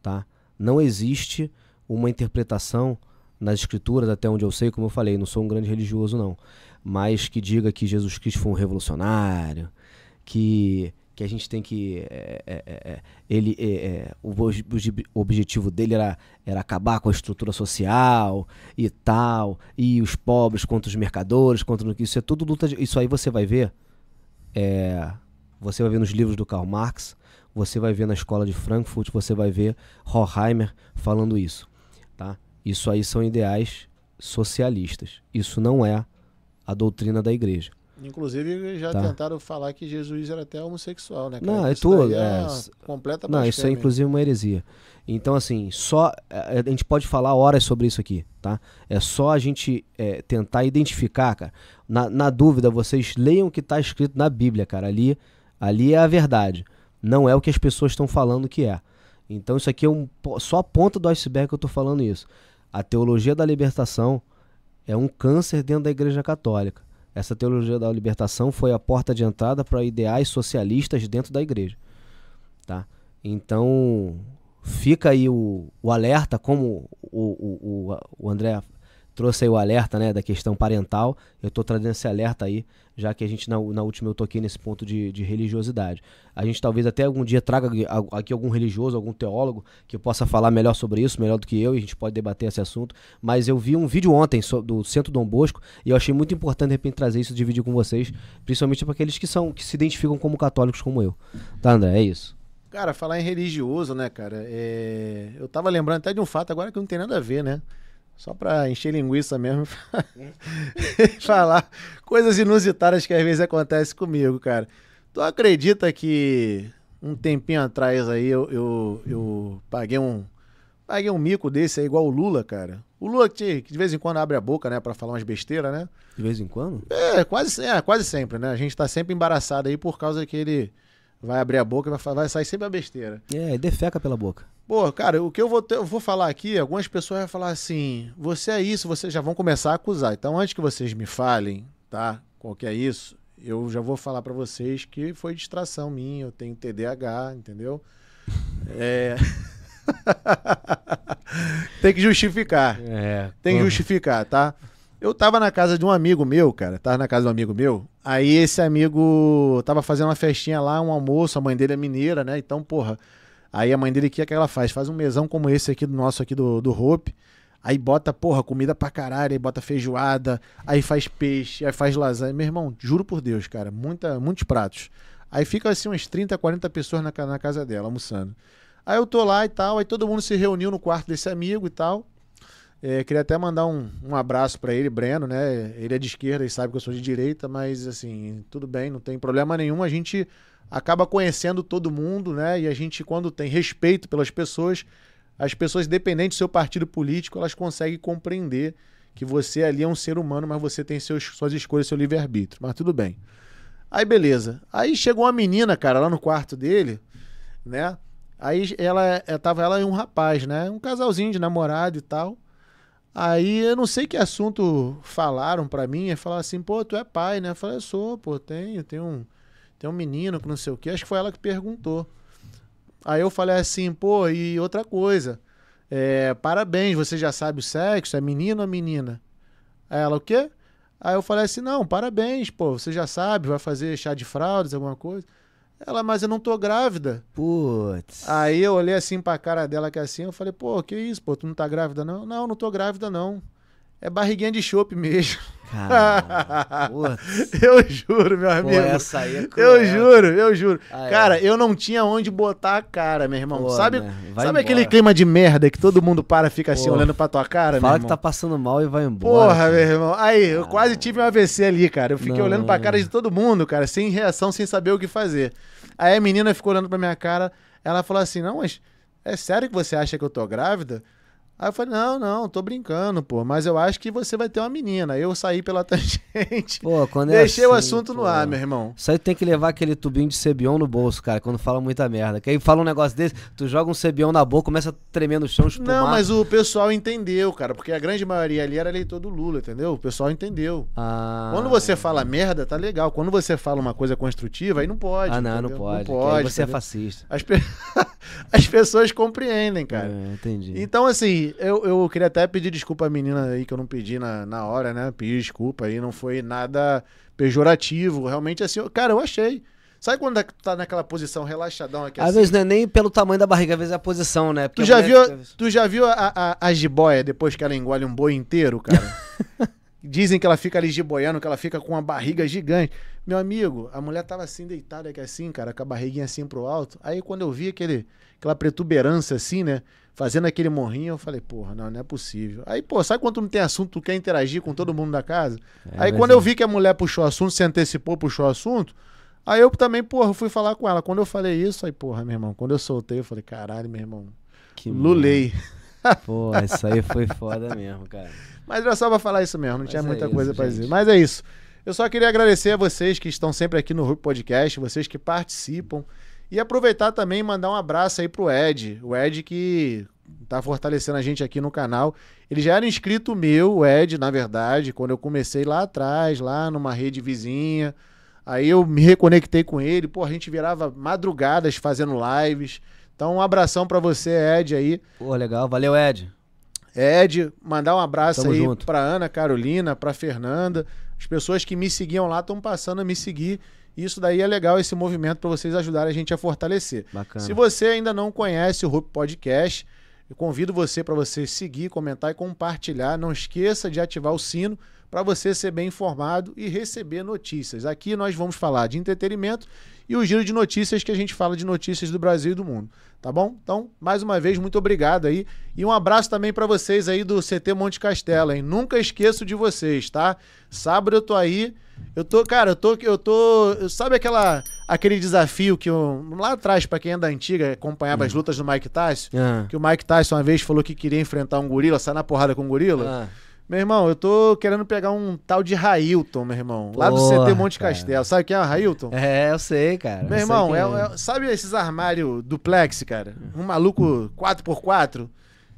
tá? Não existe uma interpretação nas escrituras, até onde eu sei, como eu falei, não sou um grande religioso não, mas que diga que Jesus Cristo foi um revolucionário, que a gente tem que... o objetivo dele era acabar com a estrutura social e tal, e os pobres contra os mercadores, isso é tudo luta isso aí você vai ver, você vai ver nos livros do Karl Marx, você vai ver na escola de Frankfurt, você vai ver Horkheimer falando isso, tá? Isso aí são ideais socialistas, isso não é a doutrina da igreja. Inclusive já tentaram falar que Jesus era até homossexual, né, cara? Não, é tudo. Completa não, isso é inclusive uma heresia. Então, assim, a gente pode falar horas sobre isso aqui, tá? É só a gente tentar identificar, cara. Na dúvida, vocês leiam o que está escrito na Bíblia, cara. Ali é a verdade. Não é o que as pessoas estão falando que é. Então, isso aqui é só a ponta do iceberg que eu estou falando isso. A teologia da libertação é um câncer dentro da Igreja Católica. Essa teologia da libertação foi a porta de entrada para ideais socialistas dentro da igreja, tá? Então, fica aí o alerta, como o André trouxe aí o alerta, né, da questão parental. Eu tô trazendo esse alerta aí, já que a gente na última eu toquei nesse ponto de religiosidade. A gente talvez até algum dia traga aqui algum religioso, algum teólogo que possa falar melhor sobre isso, melhor do que eu, e a gente pode debater esse assunto. Mas eu vi um vídeo ontem do Centro Dom Bosco e eu achei muito importante de repente trazer isso, dividir com vocês, principalmente para aqueles que se identificam como católicos como eu. Tá, André? É isso. Cara, falar em religioso, né, cara? Eu tava lembrando até de um fato agora que não tem nada a ver, né? Só pra encher linguiça mesmo. Falar coisas inusitadas que às vezes acontecem comigo, cara. Tu acredita que um tempinho atrás aí eu paguei um mico desse aí, igual o Lula, cara? O Lula que de vez em quando abre a boca, né, pra falar umas besteiras, né? De vez em quando? Quase sempre, né? A gente tá sempre embaraçado aí por causa que ele vai abrir a boca e vai sair sempre a besteira. Defeca pela boca. Pô, cara, o que eu vou falar aqui, algumas pessoas vão falar assim, você é isso, vocês já vão começar a acusar. Então, antes que vocês me falem, tá, qual que é isso, eu já vou falar pra vocês que foi distração minha, eu tenho TDAH, entendeu? Tem que justificar. Tem que justificar, tá? Eu tava na casa de um amigo meu, cara, aí esse amigo tava fazendo uma festinha lá, um almoço, a mãe dele é mineira, né, então, porra, aí a mãe dele, o que ela faz? Faz um mesão como esse aqui, do nosso aqui, do Hope, aí bota, porra, comida pra caralho, aí bota feijoada, aí faz peixe, aí faz lasanha, meu irmão, juro por Deus, cara, muitos pratos, aí fica assim umas 30, 40 pessoas na casa dela, almoçando, aí eu tô lá e tal, aí todo mundo se reuniu no quarto desse amigo e tal. Queria até mandar um abraço pra ele, Breno, né? Ele é de esquerda e sabe que eu sou de direita, mas assim, tudo bem, não tem problema nenhum. A gente acaba conhecendo todo mundo, né? E a gente, quando tem respeito pelas pessoas, as pessoas, independente do seu partido político, elas conseguem compreender que você ali é um ser humano, mas você tem suas escolhas, seu livre-arbítrio. Mas tudo bem. Aí, beleza. Aí chegou uma menina, cara, lá no quarto dele, né? Aí tava ela e um rapaz, né? Um casalzinho de namorado e tal. Aí eu não sei que assunto falaram pra mim, falaram assim, pô, tu é pai, né? Eu falei, eu sou, pô, tenho um menino que não sei o quê, acho que foi ela que perguntou. Aí eu falei assim, pô, e outra coisa, parabéns, você já sabe o sexo, é menino ou menina? Aí ela, o quê? Aí eu falei assim, não, parabéns, pô, você já sabe, vai fazer chá de fraldas, alguma coisa? Ela, mas eu não tô grávida. Putz. Aí eu olhei assim pra cara dela, que é assim, eu falei, pô, que isso, pô, tu não tá grávida não? Não, não tô grávida não. É barriguinha de chope mesmo. Cara, eu juro, meu amigo. Pô, essa aí é cruel. Eu juro. Cara, eu não tinha onde botar a cara, meu irmão. Pô, sabe né? Sabe aquele clima de merda que todo mundo fica assim, olhando pra tua cara, meu irmão? Fala que tá passando mal e vai embora. Porra, meu irmão. Aí, eu quase tive um AVC ali, cara. Eu fiquei olhando pra cara de todo mundo, cara, sem reação, sem saber o que fazer. Aí a menina ficou olhando pra minha cara, ela falou assim, não, mas é sério que você acha que eu tô grávida? Aí eu falei, não, tô brincando, pô, mas eu acho que você vai ter uma menina. Aí eu saí pela tangente, pô, quando deixei assim, o assunto no ar, meu irmão. Isso aí tem que levar aquele tubinho de Cebion no bolso, cara, quando fala muita merda. Que aí fala um negócio desse, tu joga um Cebion na boca, começa a tremer no chão, espumar. Não, mas o pessoal entendeu, cara, porque a grande maioria ali era eleitor do Lula, entendeu? O pessoal entendeu. Quando você fala merda, tá legal. Quando você fala uma coisa construtiva, aí não pode. Não pode. Não pode. Aí você é fascista. As pessoas compreendem, cara. Entendi. Então, assim, eu queria até pedir desculpa à menina aí, que eu não pedi na hora, né? Pedi desculpa aí, não foi nada pejorativo. Realmente, assim, cara, eu achei. Sabe quando tá naquela posição relaxadão aqui? Às assim? vezes não é nem pelo tamanho da barriga, às vezes é a posição, né? Porque tu já viu a jiboia depois que ela engole um boi inteiro, cara? Dizem que ela fica ali jiboiando, que ela fica com uma barriga gigante. Meu amigo, a mulher tava assim, deitada aqui assim, cara, com a barriguinha assim pro alto. Aí quando eu vi aquela protuberância assim, né, fazendo aquele morrinho, eu falei, porra, não é possível. Aí, pô, sabe quando não tem assunto, tu quer interagir com todo mundo da casa? Aí quando eu vi que a mulher puxou o assunto, se antecipou, puxou o assunto, aí eu também, porra, fui falar com ela. Quando eu falei isso, aí, porra, meu irmão, quando eu soltei, eu falei, caralho, meu irmão, que lulei. Pô, isso aí foi foda mesmo, cara. Mas era só pra falar isso mesmo, não tinha muita coisa pra dizer. Mas é isso. Eu só queria agradecer a vocês que estão sempre aqui no Hope Podcast, vocês que participam. E aproveitar também e mandar um abraço aí pro Ed. O Ed que tá fortalecendo a gente aqui no canal. Ele já era inscrito meu, o Ed, na verdade, quando eu comecei lá atrás, lá numa rede vizinha. Aí eu me reconectei com ele. Pô, a gente virava madrugadas fazendo lives. Então um abração pra você, Ed, aí. Pô, legal. Valeu, Ed. Ed, mandar um abraço Tamo aí junto. pra Ana Carolina, pra Fernanda. As pessoas que me seguiam lá estão passando a me seguir. Isso daí é legal, esse movimento, para vocês ajudarem a gente a fortalecer. Bacana. Se você ainda não conhece o Hope Podcast, eu convido você para você seguir, comentar e compartilhar. Não esqueça de ativar o sino para você ser bem informado e receber notícias. Aqui nós vamos falar de entretenimento e o giro de notícias que a gente fala de notícias do Brasil e do mundo. Tá bom? Então, mais uma vez, muito obrigado aí. E um abraço também para vocês aí do CT Monte Castelo, hein? Nunca esqueço de vocês, tá? Sábado eu tô aí. Sabe aquele desafio que lá atrás, pra quem é da antiga, acompanhava as lutas do Mike Tyson, que o Mike Tyson uma vez falou que queria enfrentar um gorila, sair na porrada com um gorila? Meu irmão, eu tô querendo pegar um tal de Railton, meu irmão, lá do CT Monte Castelo. Sabe quem é o Railton? É, eu sei, cara. Meu irmão, sabe esses armários duplex, cara? Um maluco 4x4?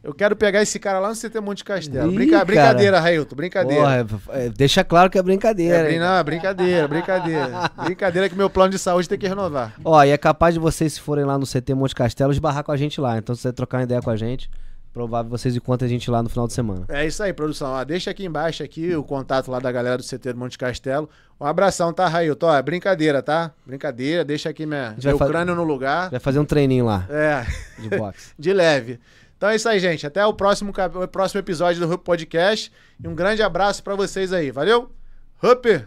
Eu quero pegar esse cara lá no CT Monte Castelo. Brincadeira, Railton, brincadeira. Porra, deixa claro que é brincadeira. Não, brincadeira. Brincadeira que meu plano de saúde tem que renovar. Ó, e é capaz de vocês, se forem lá no CT Monte Castelo, esbarrar com a gente lá. Então, se você trocar uma ideia com a gente, provável vocês encontrem a gente lá no final de semana. É isso aí, produção. Ó, deixa aqui embaixo o contato lá da galera do CT do Monte Castelo. Um abração, tá, Railton? Ó, é brincadeira, tá? Brincadeira. Deixa aqui meu crânio no lugar. Vai fazer um treininho lá. De boxe. De leve. Então é isso aí, gente. Até o próximo episódio do Hope Podcast. E um grande abraço pra vocês aí. Valeu? Hope!